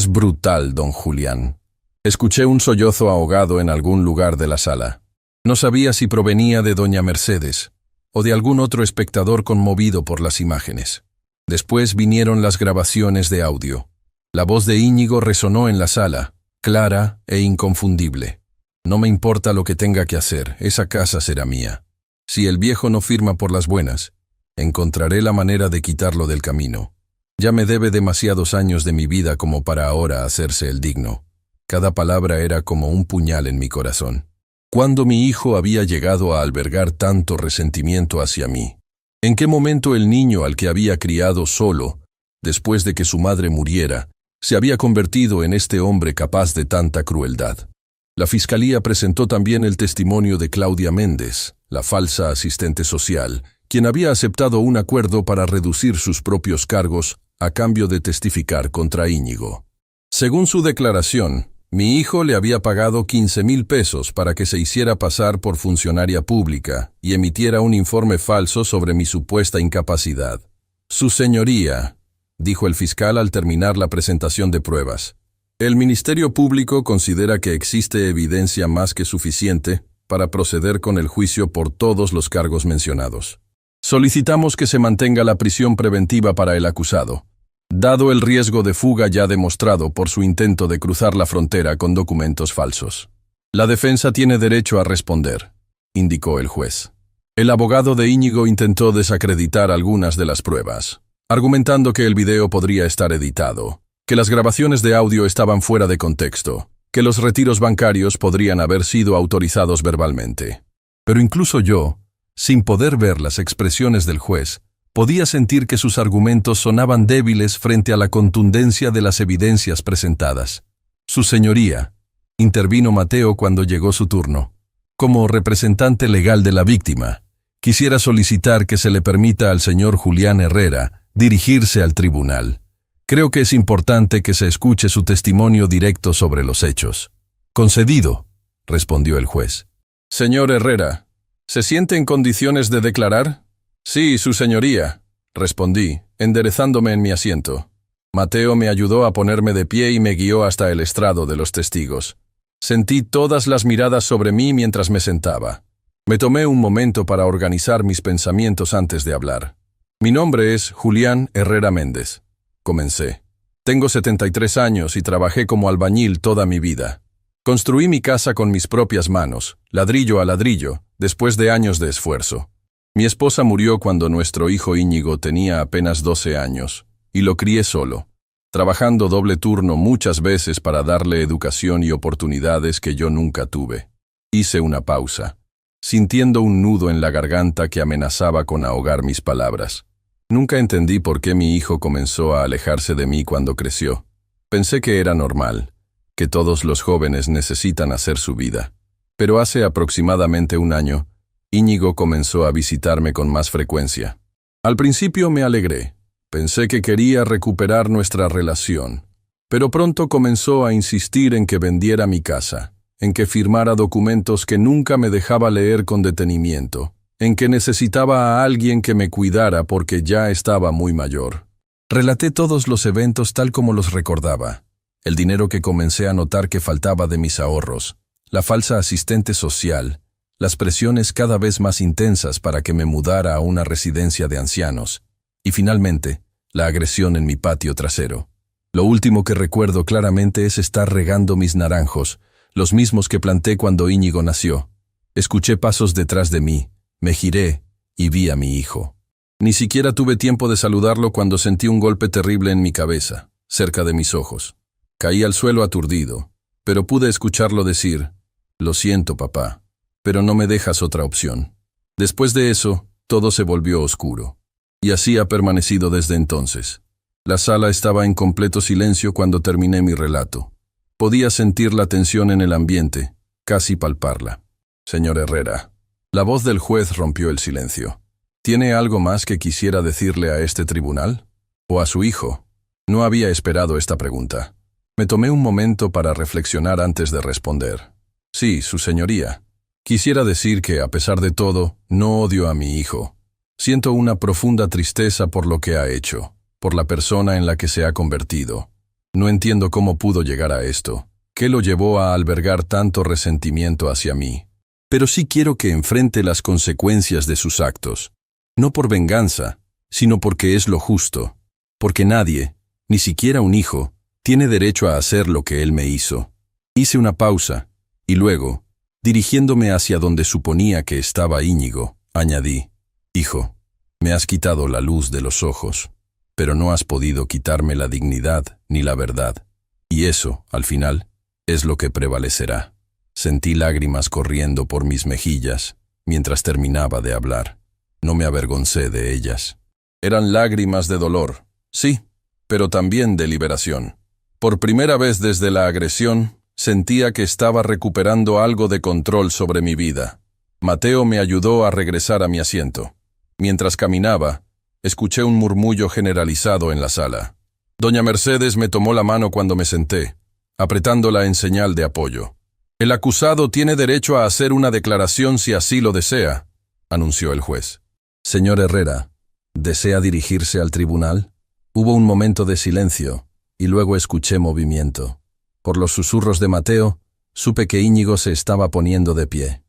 brutal, don Julián». Escuché un sollozo ahogado en algún lugar de la sala. No sabía si provenía de doña Mercedes o de algún otro espectador conmovido por las imágenes. Después vinieron las grabaciones de audio. La voz de Íñigo resonó en la sala, clara e inconfundible. «No me importa lo que tenga que hacer, esa casa será mía. Si el viejo no firma por las buenas, encontraré la manera de quitarlo del camino. Ya me debe demasiados años de mi vida como para ahora hacerse el digno». Cada palabra era como un puñal en mi corazón. ¿Cuándo mi hijo había llegado a albergar tanto resentimiento hacia mí? ¿En qué momento el niño al que había criado solo, después de que su madre muriera, se había convertido en este hombre capaz de tanta crueldad? La Fiscalía presentó también el testimonio de Claudia Méndez, la falsa asistente social, quien había aceptado un acuerdo para reducir sus propios cargos a cambio de testificar contra Íñigo. Según su declaración, mi hijo le había pagado 15,000 pesos para que se hiciera pasar por funcionaria pública y emitiera un informe falso sobre mi supuesta incapacidad. «Su señoría», dijo el fiscal al terminar la presentación de pruebas, «el Ministerio Público considera que existe evidencia más que suficiente para proceder con el juicio por todos los cargos mencionados. Solicitamos que se mantenga la prisión preventiva para el acusado, dado el riesgo de fuga ya demostrado por su intento de cruzar la frontera con documentos falsos. La defensa tiene derecho a responder», indicó el juez. El abogado de Íñigo intentó desacreditar algunas de las pruebas, argumentando que el video podría estar editado, que las grabaciones de audio estaban fuera de contexto, que los retiros bancarios podrían haber sido autorizados verbalmente. Pero incluso yo, sin poder ver las expresiones del juez, podía sentir que sus argumentos sonaban débiles frente a la contundencia de las evidencias presentadas. «Su señoría», intervino Mateo cuando llegó su turno. «Como representante legal de la víctima, quisiera solicitar que se le permita al señor Julián Herrera dirigirse al tribunal. Creo que es importante que se escuche su testimonio directo sobre los hechos». «Concedido», respondió el juez. «Señor Herrera, ¿se siente en condiciones de declarar?» «Sí, su señoría», respondí, enderezándome en mi asiento. Mateo me ayudó a ponerme de pie y me guió hasta el estrado de los testigos. Sentí todas las miradas sobre mí mientras me sentaba. Me tomé un momento para organizar mis pensamientos antes de hablar. «Mi nombre es Julián Herrera Méndez», comencé. Tengo 73 años y trabajé como albañil toda mi vida. Construí mi casa con mis propias manos, ladrillo a ladrillo, después de años de esfuerzo. Mi esposa murió cuando nuestro hijo Íñigo tenía apenas 12 años, y lo crié solo, trabajando doble turno muchas veces para darle educación y oportunidades que yo nunca tuve. Hice una pausa, sintiendo un nudo en la garganta que amenazaba con ahogar mis palabras. Nunca entendí por qué mi hijo comenzó a alejarse de mí cuando creció. Pensé que era normal, que todos los jóvenes necesitan hacer su vida. Pero hace aproximadamente un año, Íñigo comenzó a visitarme con más frecuencia. Al principio me alegré. Pensé que quería recuperar nuestra relación. Pero pronto comenzó a insistir en que vendiera mi casa, en que firmara documentos que nunca me dejaba leer con detenimiento, en que necesitaba a alguien que me cuidara porque ya estaba muy mayor. Relaté todos los eventos tal como los recordaba. El dinero que comencé a notar que faltaba de mis ahorros, la falsa asistente social, las presiones cada vez más intensas para que me mudara a una residencia de ancianos, y finalmente, la agresión en mi patio trasero. Lo último que recuerdo claramente es estar regando mis naranjos, los mismos que planté cuando Íñigo nació. Escuché pasos detrás de mí, me giré y vi a mi hijo. Ni siquiera tuve tiempo de saludarlo cuando sentí un golpe terrible en mi cabeza, cerca de mis ojos. Caí al suelo aturdido, pero pude escucharlo decir: «Lo siento, papá, pero no me dejas otra opción». Después de eso, todo se volvió oscuro. Y así ha permanecido desde entonces. La sala estaba en completo silencio cuando terminé mi relato. Podía sentir la tensión en el ambiente, casi palparla. «Señor Herrera». La voz del juez rompió el silencio. «¿Tiene algo más que quisiera decirle a este tribunal? ¿O a su hijo?». No había esperado esta pregunta. Me tomé un momento para reflexionar antes de responder. «Sí, su señoría. Quisiera decir que, a pesar de todo, no odio a mi hijo. Siento una profunda tristeza por lo que ha hecho, por la persona en la que se ha convertido. No entiendo cómo pudo llegar a esto, qué lo llevó a albergar tanto resentimiento hacia mí. Pero sí quiero que enfrente las consecuencias de sus actos, no por venganza, sino porque es lo justo, porque nadie, ni siquiera un hijo, tiene derecho a hacer lo que él me hizo». Hice una pausa, y luego, dirigiéndome hacia donde suponía que estaba Íñigo, añadí: «Hijo, me has quitado la luz de los ojos, pero no has podido quitarme la dignidad ni la verdad. Y eso, al final, es lo que prevalecerá». Sentí lágrimas corriendo por mis mejillas mientras terminaba de hablar. No me avergoncé de ellas. Eran lágrimas de dolor, sí, pero también de liberación. Por primera vez desde la agresión, sentía que estaba recuperando algo de control sobre mi vida. Mateo me ayudó a regresar a mi asiento. Mientras caminaba, escuché un murmullo generalizado en la sala. Doña Mercedes me tomó la mano cuando me senté, apretándola en señal de apoyo. «El acusado tiene derecho a hacer una declaración si así lo desea», anunció el juez. «Señor Herrera, ¿desea dirigirse al tribunal?». Hubo un momento de silencio, y luego escuché movimiento. Por los susurros de Mateo, supe que Íñigo se estaba poniendo de pie.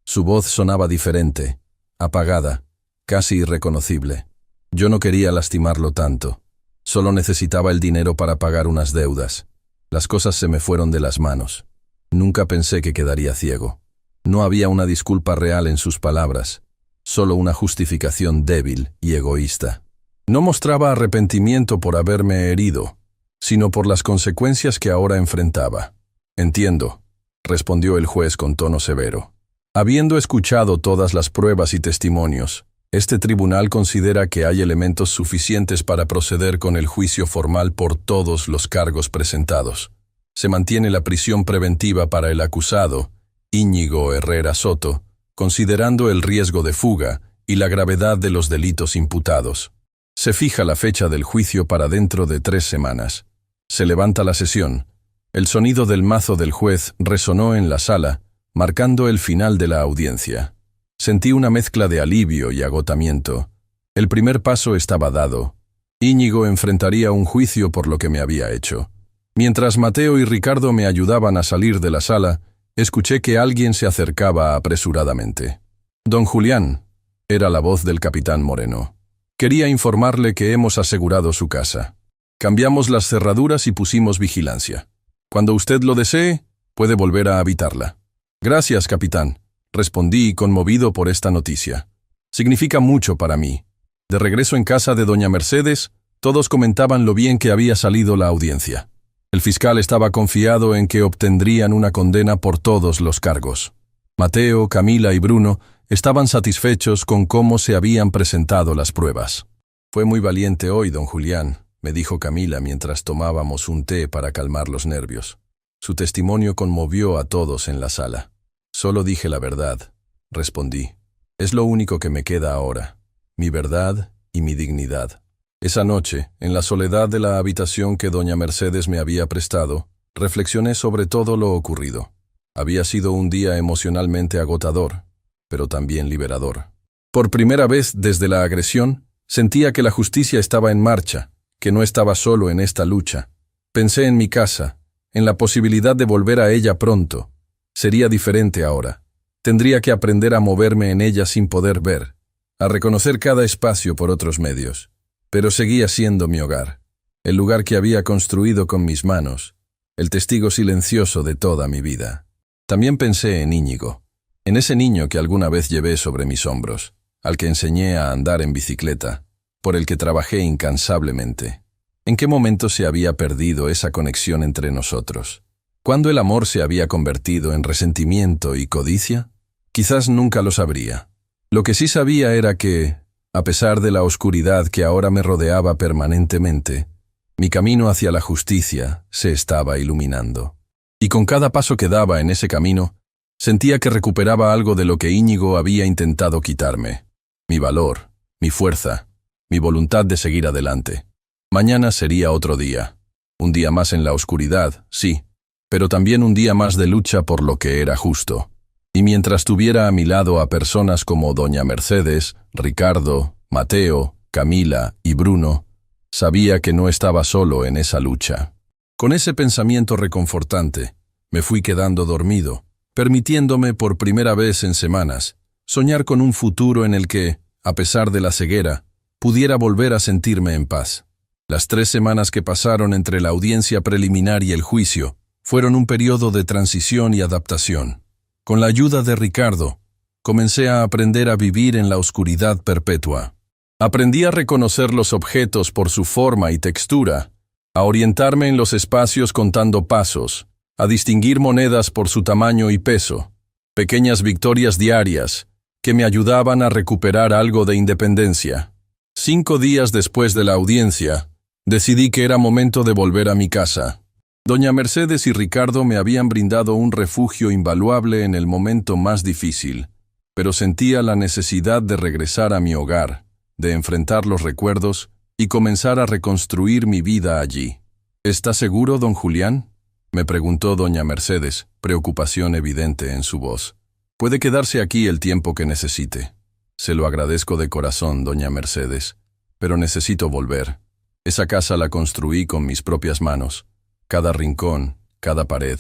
Su voz sonaba diferente, apagada, casi irreconocible. Yo no quería lastimarlo tanto. Solo necesitaba el dinero para pagar unas deudas. Las cosas se me fueron de las manos. Nunca pensé que quedaría ciego. No había una disculpa real en sus palabras, solo una justificación débil y egoísta. No mostraba arrepentimiento por haberme herido, sino por las consecuencias que ahora enfrentaba. «Entiendo», respondió el juez con tono severo. «Habiendo escuchado todas las pruebas y testimonios, este tribunal considera que hay elementos suficientes para proceder con el juicio formal por todos los cargos presentados. Se mantiene la prisión preventiva para el acusado, Íñigo Herrera Soto, considerando el riesgo de fuga y la gravedad de los delitos imputados. Se fija la fecha del juicio para dentro de 3 semanas. Se levanta la sesión. El sonido del mazo del juez resonó en la sala, marcando el final de la audiencia. Sentí una mezcla de alivio y agotamiento. El primer paso estaba dado. Íñigo enfrentaría un juicio por lo que me había hecho. Mientras Mateo y Ricardo me ayudaban a salir de la sala, escuché que alguien se acercaba apresuradamente. «Don Julián», era la voz del capitán Moreno. «Quería informarle que hemos asegurado su casa». Cambiamos las cerraduras y pusimos vigilancia. Cuando usted lo desee, puede volver a habitarla. Gracias, capitán, respondí conmovido por esta noticia. Significa mucho para mí. De regreso en casa de doña Mercedes, todos comentaban lo bien que había salido la audiencia. El fiscal estaba confiado en que obtendrían una condena por todos los cargos. Mateo, Camila y Bruno estaban satisfechos con cómo se habían presentado las pruebas. Fue muy valiente hoy, don Julián, me dijo Camila mientras tomábamos un té para calmar los nervios. Su testimonio conmovió a todos en la sala. Solo dije la verdad, respondí. Es lo único que me queda ahora, mi verdad y mi dignidad. Esa noche, en la soledad de la habitación que doña Mercedes me había prestado, reflexioné sobre todo lo ocurrido. Había sido un día emocionalmente agotador, pero también liberador. Por primera vez desde la agresión, sentía que la justicia estaba en marcha, que no estaba solo en esta lucha. Pensé en mi casa, en la posibilidad de volver a ella pronto. Sería diferente ahora. Tendría que aprender a moverme en ella sin poder ver, a reconocer cada espacio por otros medios. Pero seguía siendo mi hogar, el lugar que había construido con mis manos, el testigo silencioso de toda mi vida. También pensé en Íñigo, en ese niño que alguna vez llevé sobre mis hombros, al que enseñé a andar en bicicleta, por el que trabajé incansablemente. ¿En qué momento se había perdido esa conexión entre nosotros? ¿Cuándo el amor se había convertido en resentimiento y codicia? Quizás nunca lo sabría. Lo que sí sabía era que, a pesar de la oscuridad que ahora me rodeaba permanentemente, mi camino hacia la justicia se estaba iluminando. Y con cada paso que daba en ese camino, sentía que recuperaba algo de lo que Íñigo había intentado quitarme. Mi valor, mi fuerza, mi voluntad de seguir adelante. Mañana sería otro día. Un día más en la oscuridad, sí, pero también un día más de lucha por lo que era justo. Y mientras tuviera a mi lado a personas como doña Mercedes, Ricardo, Mateo, Camila y Bruno, sabía que no estaba solo en esa lucha. Con ese pensamiento reconfortante, me fui quedando dormido, permitiéndome por primera vez en semanas soñar con un futuro en el que, a pesar de la ceguera, pudiera volver a sentirme en paz. Las 3 semanas que pasaron entre la audiencia preliminar y el juicio fueron un periodo de transición y adaptación. Con la ayuda de Ricardo, comencé a aprender a vivir en la oscuridad perpetua. Aprendí a reconocer los objetos por su forma y textura, a orientarme en los espacios contando pasos, a distinguir monedas por su tamaño y peso, pequeñas victorias diarias que me ayudaban a recuperar algo de independencia. 5 días después de la audiencia, decidí que era momento de volver a mi casa. Doña Mercedes y Ricardo me habían brindado un refugio invaluable en el momento más difícil, pero sentía la necesidad de regresar a mi hogar, de enfrentar los recuerdos y comenzar a reconstruir mi vida allí. ¿Está seguro, don Julián?, me preguntó doña Mercedes, preocupación evidente en su voz. Puede quedarse aquí el tiempo que necesite. Se lo agradezco de corazón, doña Mercedes, pero necesito volver. Esa casa la construí con mis propias manos. Cada rincón, cada pared,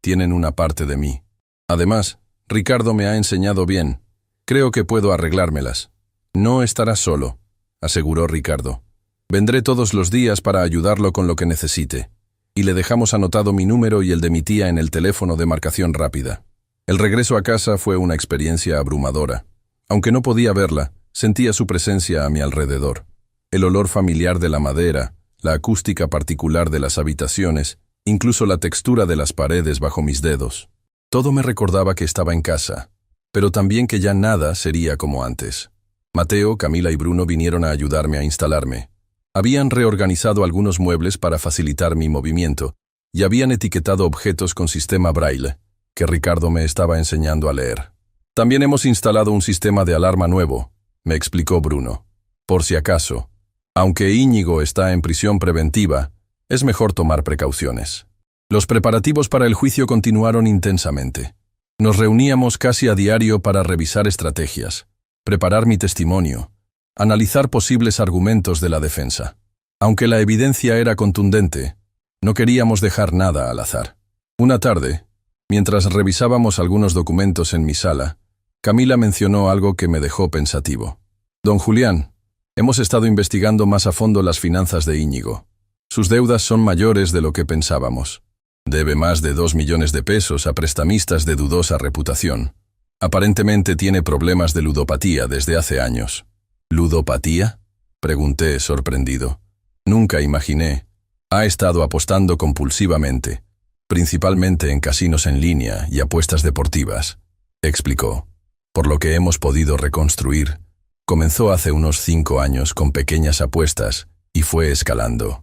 tienen una parte de mí. Además, Ricardo me ha enseñado bien. Creo que puedo arreglármelas. No estará solo, aseguró Ricardo. Vendré todos los días para ayudarlo con lo que necesite. Y le dejamos anotado mi número y el de mi tía en el teléfono de marcación rápida. El regreso a casa fue una experiencia abrumadora. Aunque no podía verla, sentía su presencia a mi alrededor. El olor familiar de la madera, la acústica particular de las habitaciones, incluso la textura de las paredes bajo mis dedos. Todo me recordaba que estaba en casa, pero también que ya nada sería como antes. Mateo, Camila y Bruno vinieron a ayudarme a instalarme. Habían reorganizado algunos muebles para facilitar mi movimiento y habían etiquetado objetos con sistema Braille, que Ricardo me estaba enseñando a leer. También hemos instalado un sistema de alarma nuevo, me explicó Bruno. Por si acaso, aunque Íñigo está en prisión preventiva, es mejor tomar precauciones. Los preparativos para el juicio continuaron intensamente. Nos reuníamos casi a diario para revisar estrategias, preparar mi testimonio, analizar posibles argumentos de la defensa. Aunque la evidencia era contundente, no queríamos dejar nada al azar. Una tarde, mientras revisábamos algunos documentos en mi sala, Camila mencionó algo que me dejó pensativo. Don Julián, hemos estado investigando más a fondo las finanzas de Íñigo. Sus deudas son mayores de lo que pensábamos. Debe más de 2 millones de pesos a prestamistas de dudosa reputación. Aparentemente tiene problemas de ludopatía desde hace años. ¿Ludopatía?, pregunté sorprendido. Nunca imaginé. Ha estado apostando compulsivamente, principalmente en casinos en línea y apuestas deportivas, explicó. Por lo que hemos podido reconstruir, comenzó hace unos 5 años con pequeñas apuestas y fue escalando.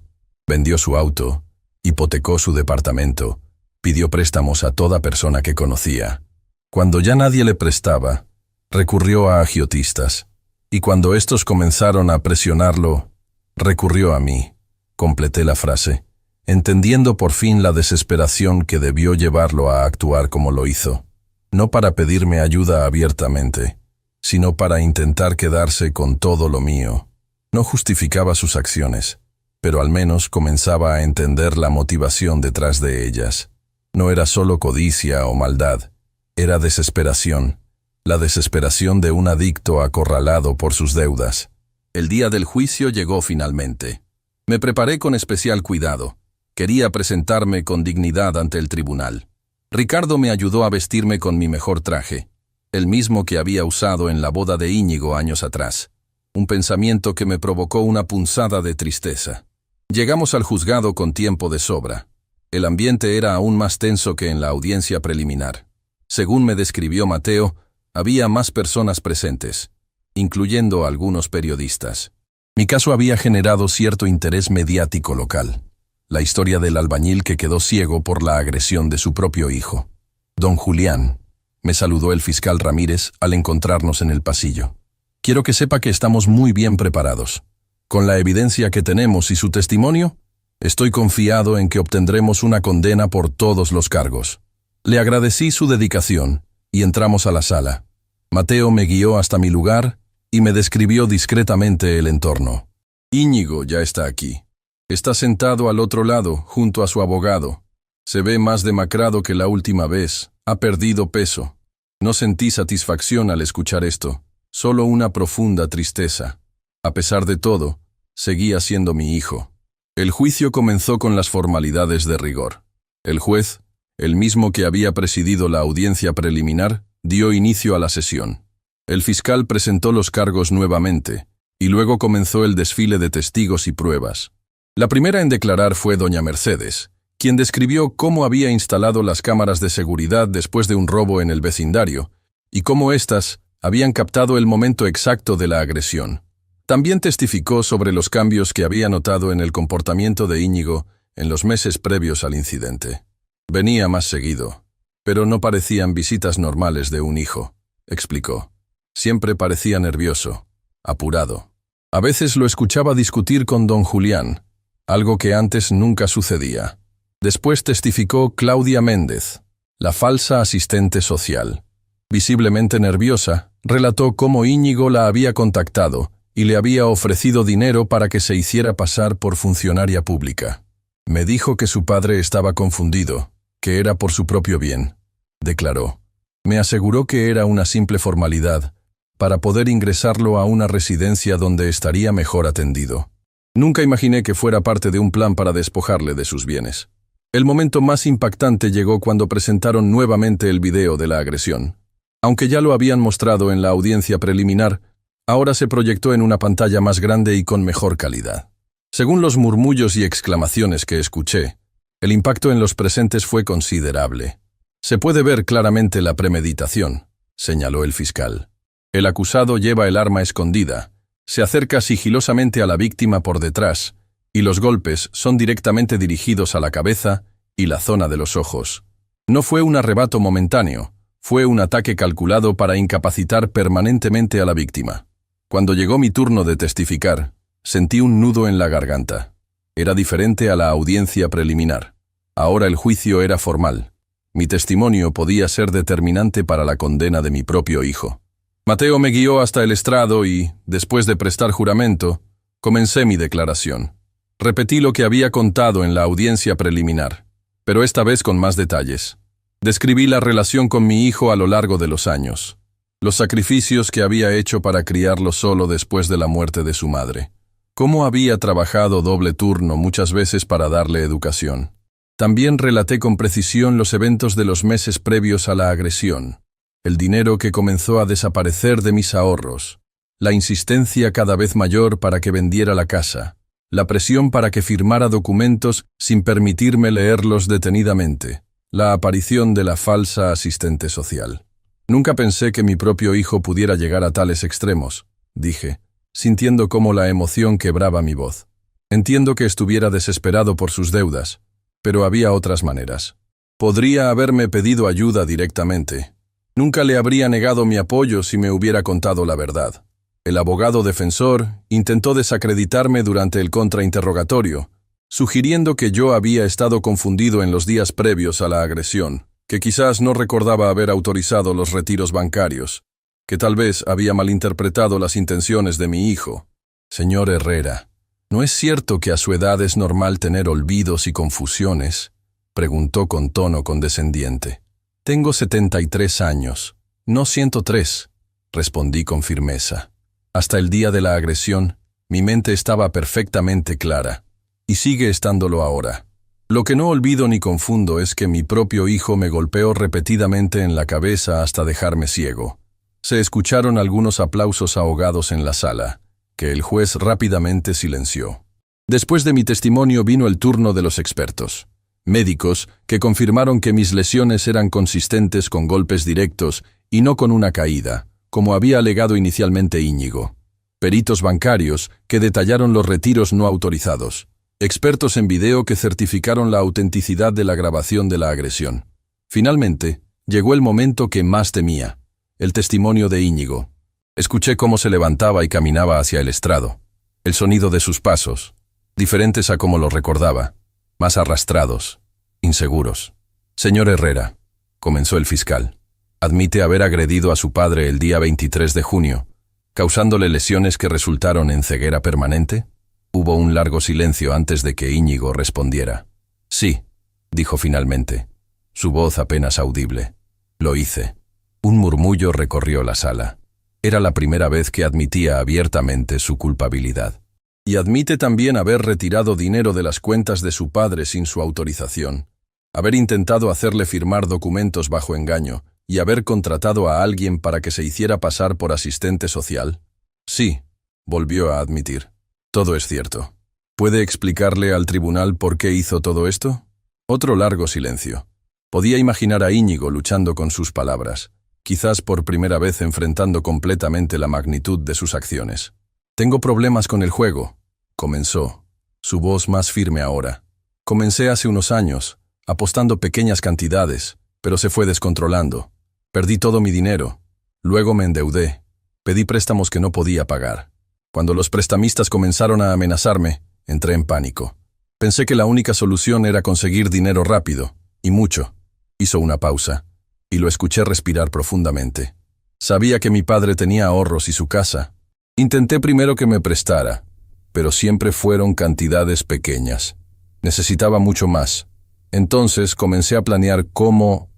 Vendió su auto, hipotecó su departamento, pidió préstamos a toda persona que conocía. Cuando ya nadie le prestaba, recurrió a agiotistas, y cuando estos comenzaron a presionarlo, recurrió a mí. Completé la frase, entendiendo por fin la desesperación que debió llevarlo a actuar como lo hizo. No para pedirme ayuda abiertamente, sino para intentar quedarse con todo lo mío. No justificaba sus acciones, pero al menos comenzaba a entender la motivación detrás de ellas. No era solo codicia o maldad, era desesperación, la desesperación de un adicto acorralado por sus deudas. El día del juicio llegó finalmente. Me preparé con especial cuidado. Quería presentarme con dignidad ante el tribunal. Ricardo me ayudó a vestirme con mi mejor traje, el mismo que había usado en la boda de Íñigo años atrás. Un pensamiento que me provocó una punzada de tristeza. Llegamos al juzgado con tiempo de sobra. El ambiente era aún más tenso que en la audiencia preliminar. Según me describió Mateo, había más personas presentes, incluyendo algunos periodistas. Mi caso había generado cierto interés mediático local. La historia del albañil que quedó ciego por la agresión de su propio hijo. Don Julián, me saludó el fiscal Ramírez al encontrarnos en el pasillo. Quiero que sepa que estamos muy bien preparados. Con la evidencia que tenemos y su testimonio, estoy confiado en que obtendremos una condena por todos los cargos. Le agradecí su dedicación y entramos a la sala. Mateo me guió hasta mi lugar y me describió discretamente el entorno. Íñigo ya está aquí. Está sentado al otro lado, junto a su abogado. Se ve más demacrado que la última vez. Ha perdido peso. No sentí satisfacción al escuchar esto, solo una profunda tristeza. A pesar de todo, seguía siendo mi hijo. El juicio comenzó con las formalidades de rigor. El juez, el mismo que había presidido la audiencia preliminar, dio inicio a la sesión. El fiscal presentó los cargos nuevamente, y luego comenzó el desfile de testigos y pruebas. La primera en declarar fue doña Mercedes, quien describió cómo había instalado las cámaras de seguridad después de un robo en el vecindario, y cómo éstas habían captado el momento exacto de la agresión. También testificó sobre los cambios que había notado en el comportamiento de Íñigo en los meses previos al incidente. Venía más seguido, pero no parecían visitas normales de un hijo, explicó. Siempre parecía nervioso, apurado. A veces lo escuchaba discutir con don Julián, algo que antes nunca sucedía. Después testificó Claudia Méndez, la falsa asistente social. Visiblemente nerviosa, relató cómo Íñigo la había contactado y le había ofrecido dinero para que se hiciera pasar por funcionaria pública. Me dijo que su padre estaba confundido, que era por su propio bien, declaró. Me aseguró que era una simple formalidad para poder ingresarlo a una residencia donde estaría mejor atendido. Nunca imaginé que fuera parte de un plan para despojarle de sus bienes. El momento más impactante llegó cuando presentaron nuevamente el video de la agresión. Aunque ya lo habían mostrado en la audiencia preliminar, ahora se proyectó en una pantalla más grande y con mejor calidad. Según los murmullos y exclamaciones que escuché, el impacto en los presentes fue considerable. Se puede ver claramente la premeditación, señaló el fiscal. El acusado lleva el arma escondida, se acerca sigilosamente a la víctima por detrás, y los golpes son directamente dirigidos a la cabeza y la zona de los ojos. No fue un arrebato momentáneo, fue un ataque calculado para incapacitar permanentemente a la víctima. Cuando llegó mi turno de testificar, sentí un nudo en la garganta. Era diferente a la audiencia preliminar. Ahora el juicio era formal. Mi testimonio podía ser determinante para la condena de mi propio hijo. Mateo me guió hasta el estrado y, después de prestar juramento, comencé mi declaración. Repetí lo que había contado en la audiencia preliminar, pero esta vez con más detalles. Describí la relación con mi hijo a lo largo de los años, los sacrificios que había hecho para criarlo solo después de la muerte de su madre. cómo había trabajado doble turno muchas veces para darle educación. También relaté con precisión los eventos de los meses previos a la agresión, el dinero que comenzó a desaparecer de mis ahorros, la insistencia cada vez mayor para que vendiera la casa, la presión para que firmara documentos sin permitirme leerlos detenidamente, la aparición de la falsa asistente social. Nunca pensé que mi propio hijo pudiera llegar a tales extremos, dije, sintiendo cómo la emoción quebraba mi voz. Entiendo que estuviera desesperado por sus deudas, pero había otras maneras. Podría haberme pedido ayuda directamente. Nunca le habría negado mi apoyo si me hubiera contado la verdad. El abogado defensor intentó desacreditarme durante el contrainterrogatorio, sugiriendo que yo había estado confundido en los días previos a la agresión, que quizás no recordaba haber autorizado los retiros bancarios, que tal vez había malinterpretado las intenciones de mi hijo. Señor Herrera, ¿no es cierto que a su edad es normal tener olvidos y confusiones?, preguntó con tono condescendiente. Tengo 73 años, no 103, respondí con firmeza. Hasta el día de la agresión, mi mente estaba perfectamente clara, y sigue estándolo ahora. Lo que no olvido ni confundo es que mi propio hijo me golpeó repetidamente en la cabeza hasta dejarme ciego. Se escucharon algunos aplausos ahogados en la sala, que el juez rápidamente silenció. Después de mi testimonio vino el turno de los expertos. Médicos que confirmaron que mis lesiones eran consistentes con golpes directos y no con una caída, como había alegado inicialmente Íñigo. Peritos bancarios que detallaron los retiros no autorizados. Expertos en video que certificaron la autenticidad de la grabación de la agresión. Finalmente, llegó el momento que más temía, el testimonio de Íñigo. Escuché cómo se levantaba y caminaba hacia el estrado. El sonido de sus pasos, diferentes a como lo recordaba, más arrastrados, inseguros. Señor Herrera, comenzó el fiscal, admite haber agredido a su padre el día 23 de junio, causándole lesiones que resultaron en ceguera permanente. Hubo un largo silencio antes de que Íñigo respondiera. Sí, dijo finalmente, su voz apenas audible. Lo hice. Un murmullo recorrió la sala. Era la primera vez que admitía abiertamente su culpabilidad. Y admite también haber retirado dinero de las cuentas de su padre sin su autorización, haber intentado hacerle firmar documentos bajo engaño y haber contratado a alguien para que se hiciera pasar por asistente social. Sí, volvió a admitir. Todo es cierto. ¿Puede explicarle al tribunal por qué hizo todo esto? Otro largo silencio. Podía imaginar a Íñigo luchando con sus palabras, quizás por primera vez enfrentando completamente la magnitud de sus acciones. Tengo problemas con el juego, comenzó, su voz más firme ahora. Comencé hace unos años, apostando pequeñas cantidades, pero se fue descontrolando. Perdí todo mi dinero. Luego me endeudé. Pedí préstamos que no podía pagar. Cuando los prestamistas comenzaron a amenazarme, entré en pánico. Pensé que la única solución era conseguir dinero rápido, y mucho. Hizo una pausa, y lo escuché respirar profundamente. Sabía que mi padre tenía ahorros y su casa. Intenté primero que me prestara, pero siempre fueron cantidades pequeñas. Necesitaba mucho más. Entonces comencé a planear cómo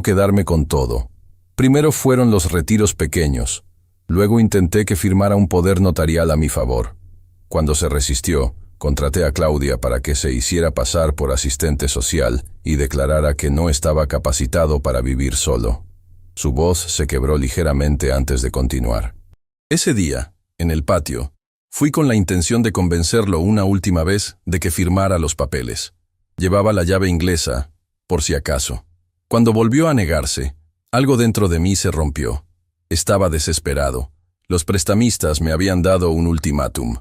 quedarme con todo. Primero fueron los retiros pequeños. Luego intenté que firmara un poder notarial a mi favor. Cuando se resistió, contraté a Claudia para que se hiciera pasar por asistente social y declarara que no estaba capacitado para vivir solo. Su voz se quebró ligeramente antes de continuar. Ese día, en el patio, fui con la intención de convencerlo una última vez de que firmara los papeles. Llevaba la llave inglesa, por si acaso. Cuando volvió a negarse, algo dentro de mí se rompió. Estaba desesperado. Los prestamistas me habían dado un ultimátum.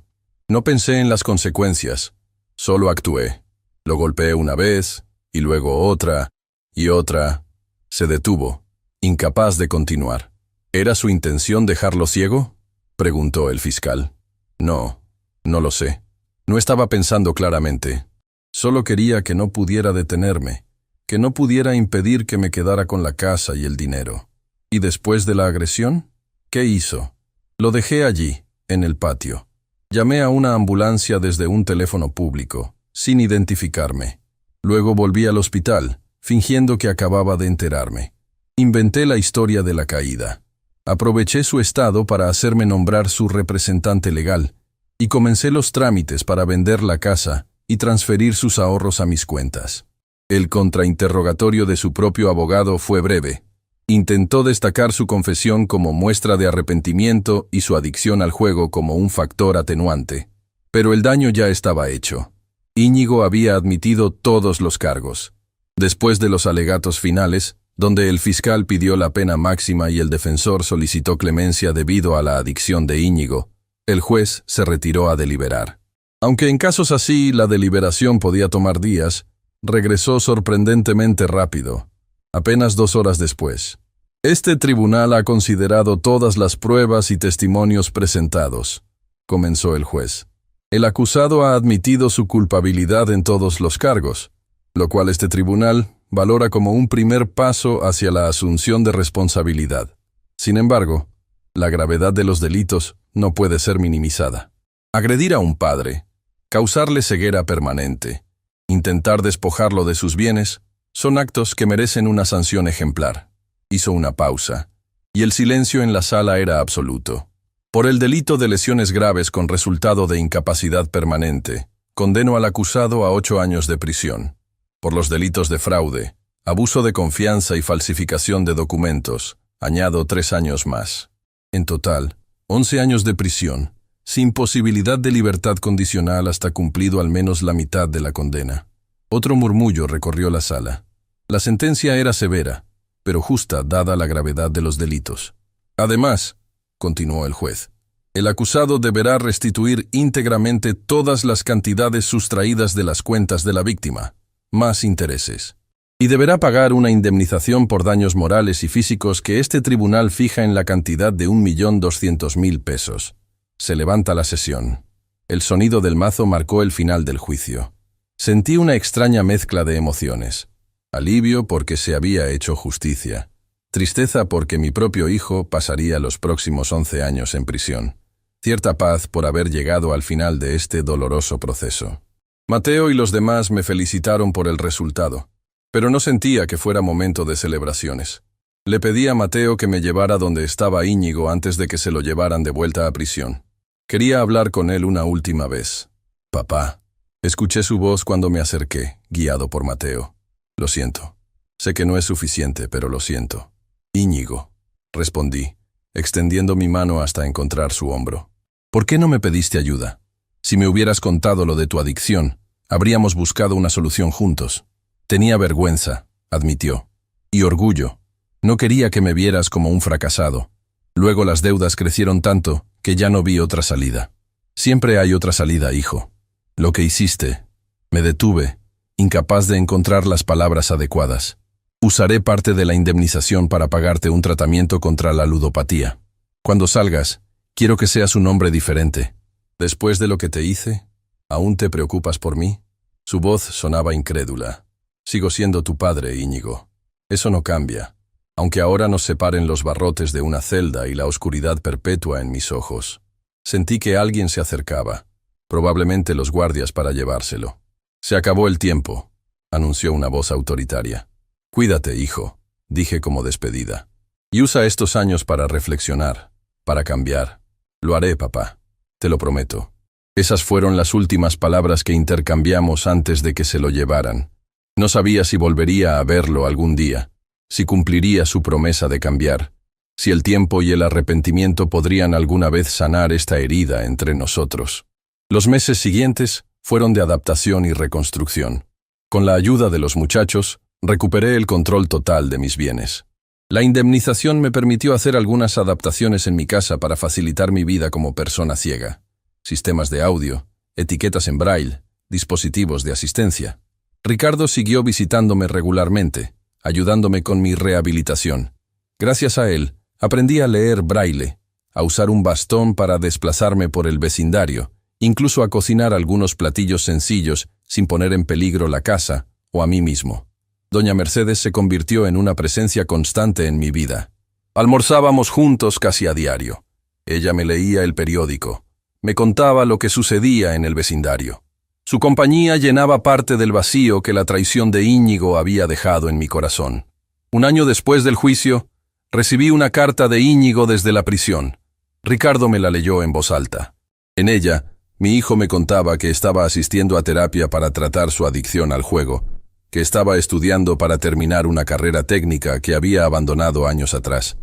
No pensé en las consecuencias, solo actué. Lo golpeé una vez, y luego otra, y otra. Se detuvo, incapaz de continuar. ¿Era su intención dejarlo ciego?, preguntó el fiscal. No lo sé. No estaba pensando claramente. Solo quería que no pudiera detenerme, que no pudiera impedir que me quedara con la casa y el dinero. ¿Y después de la agresión? ¿Qué hizo? Lo dejé allí, en el patio. Llamé a una ambulancia desde un teléfono público, sin identificarme. Luego volví al hospital, fingiendo que acababa de enterarme. Inventé la historia de la caída. Aproveché su estado para hacerme nombrar su representante legal, y comencé los trámites para vender la casa y transferir sus ahorros a mis cuentas. El contrainterrogatorio de su propio abogado fue breve. Intentó destacar su confesión como muestra de arrepentimiento y su adicción al juego como un factor atenuante. Pero el daño ya estaba hecho. Íñigo había admitido todos los cargos. Después de los alegatos finales, donde el fiscal pidió la pena máxima y el defensor solicitó clemencia debido a la adicción de Íñigo, el juez se retiró a deliberar. Aunque en casos así la deliberación podía tomar días, regresó sorprendentemente rápido, apenas 2 horas después. Este tribunal ha considerado todas las pruebas y testimonios presentados, comenzó el juez. El acusado ha admitido su culpabilidad en todos los cargos, lo cual este tribunal valora como un primer paso hacia la asunción de responsabilidad. Sin embargo, la gravedad de los delitos no puede ser minimizada. Agredir a un padre, causarle ceguera permanente, intentar despojarlo de sus bienes, son actos que merecen una sanción ejemplar. Hizo una pausa, y el silencio en la sala era absoluto. Por el delito de lesiones graves con resultado de incapacidad permanente, condeno al acusado a 8 años de prisión. Por los delitos de fraude, abuso de confianza y falsificación de documentos, añado 3 años más. En total, 11 años de prisión, sin posibilidad de libertad condicional hasta cumplido al menos la mitad de la condena. Otro murmullo recorrió la sala. La sentencia era severa, pero justa dada la gravedad de los delitos. Además, continuó el juez, el acusado deberá restituir íntegramente todas las cantidades sustraídas de las cuentas de la víctima, más intereses. Y deberá pagar una indemnización por daños morales y físicos que este tribunal fija en la cantidad de 1.200.000 pesos. Se levanta la sesión. El sonido del mazo marcó el final del juicio. Sentí una extraña mezcla de emociones. Alivio porque se había hecho justicia. Tristeza porque mi propio hijo pasaría los próximos 11 años en prisión. Cierta paz por haber llegado al final de este doloroso proceso. Mateo y los demás me felicitaron por el resultado, pero no sentía que fuera momento de celebraciones. Le pedí a Mateo que me llevara donde estaba Íñigo antes de que se lo llevaran de vuelta a prisión. Quería hablar con él una última vez. Papá. Escuché su voz cuando me acerqué, guiado por Mateo. Lo siento. Sé que no es suficiente, pero lo siento. Íñigo, respondí, extendiendo mi mano hasta encontrar su hombro. ¿Por qué no me pediste ayuda? Si me hubieras contado lo de tu adicción, habríamos buscado una solución juntos. Tenía vergüenza, admitió, y orgullo. No quería que me vieras como un fracasado. Luego las deudas crecieron tanto que ya no vi otra salida. Siempre hay otra salida, hijo. Lo que hiciste. Me detuve, incapaz de encontrar las palabras adecuadas. Usaré parte de la indemnización para pagarte un tratamiento contra la ludopatía. Cuando salgas, quiero que seas un hombre diferente. Después de lo que te hice, ¿aún te preocupas por mí? Su voz sonaba incrédula. Sigo siendo tu padre, Íñigo. Eso no cambia, aunque ahora nos separen los barrotes de una celda y la oscuridad perpetua en mis ojos. Sentí que alguien se acercaba, probablemente los guardias para llevárselo. Se acabó el tiempo, anunció una voz autoritaria. Cuídate, hijo, dije como despedida. Y usa estos años para reflexionar, para cambiar. Lo haré, papá. Te lo prometo. Esas fueron las últimas palabras que intercambiamos antes de que se lo llevaran. No sabía si volvería a verlo algún día, si cumpliría su promesa de cambiar, si el tiempo y el arrepentimiento podrían alguna vez sanar esta herida entre nosotros. Los meses siguientes fueron de adaptación y reconstrucción. Con la ayuda de los muchachos, recuperé el control total de mis bienes. La indemnización me permitió hacer algunas adaptaciones en mi casa para facilitar mi vida como persona ciega. Sistemas de audio, etiquetas en braille, dispositivos de asistencia. Ricardo siguió visitándome regularmente, ayudándome con mi rehabilitación. Gracias a él, aprendí a leer braille, a usar un bastón para desplazarme por el vecindario, incluso a cocinar algunos platillos sencillos sin poner en peligro la casa o a mí mismo. Doña Mercedes se convirtió en una presencia constante en mi vida. Almorzábamos juntos casi a diario. Ella me leía el periódico, me contaba lo que sucedía en el vecindario. Su compañía llenaba parte del vacío que la traición de Íñigo había dejado en mi corazón. Un año después del juicio, recibí una carta de Íñigo desde la prisión. Ricardo me la leyó en voz alta. En ella, Mi hijo me contaba que estaba asistiendo a terapia para tratar su adicción al juego, que estaba estudiando para terminar una carrera técnica que había abandonado años atrás,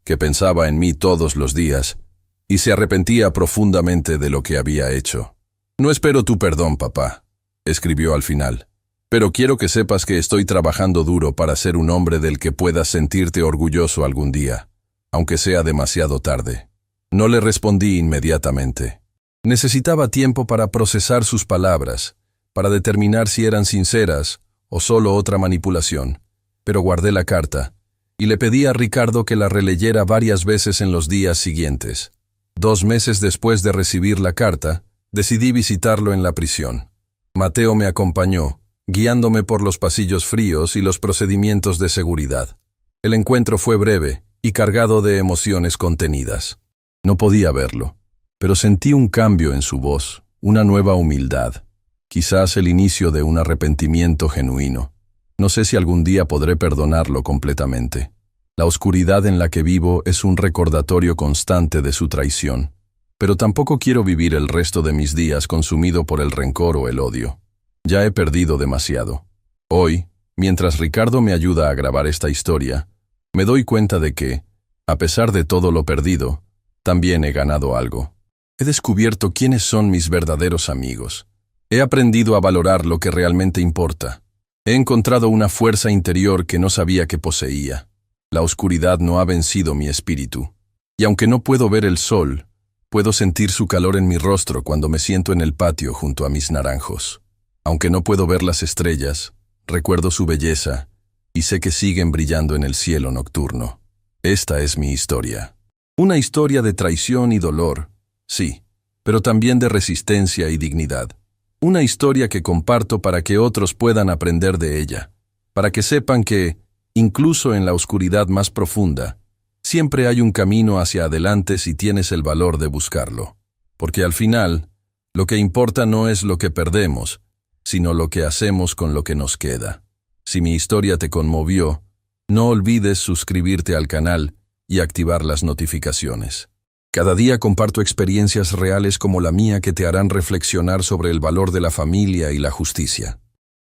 que pensaba en mí todos los días y se arrepentía profundamente de lo que había hecho. «No espero tu perdón, papá», escribió al final, «pero quiero que sepas que estoy trabajando duro para ser un hombre del que puedas sentirte orgulloso algún día, aunque sea demasiado tarde». No le respondí inmediatamente. Necesitaba tiempo para procesar sus palabras, para determinar si eran sinceras o solo otra manipulación, pero guardé la carta y le pedí a Ricardo que la releyera varias veces en los días siguientes. 2 meses después de recibir la carta, decidí visitarlo en la prisión. Mateo me acompañó, guiándome por los pasillos fríos y los procedimientos de seguridad. El encuentro fue breve y cargado de emociones contenidas. No podía verlo, pero sentí un cambio en su voz, una nueva humildad, quizás el inicio de un arrepentimiento genuino. No sé si algún día podré perdonarlo completamente. La oscuridad en la que vivo es un recordatorio constante de su traición, pero tampoco quiero vivir el resto de mis días consumido por el rencor o el odio. Ya he perdido demasiado. Hoy, mientras Ricardo me ayuda a grabar esta historia, me doy cuenta de que, a pesar de todo lo perdido, también he ganado algo. He descubierto quiénes son mis verdaderos amigos. He aprendido a valorar lo que realmente importa. He encontrado una fuerza interior que no sabía que poseía. La oscuridad no ha vencido mi espíritu. Y aunque no puedo ver el sol, puedo sentir su calor en mi rostro cuando me siento en el patio junto a mis naranjos. Aunque no puedo ver las estrellas, recuerdo su belleza y sé que siguen brillando en el cielo nocturno. Esta es mi historia. Una historia de traición y dolor, sí, pero también de resistencia y dignidad. Una historia que comparto para que otros puedan aprender de ella, para que sepan que, incluso en la oscuridad más profunda, siempre hay un camino hacia adelante si tienes el valor de buscarlo. Porque al final, lo que importa no es lo que perdemos, sino lo que hacemos con lo que nos queda. Si mi historia te conmovió, no olvides suscribirte al canal y activar las notificaciones. Cada día comparto experiencias reales como la mía que te harán reflexionar sobre el valor de la familia y la justicia.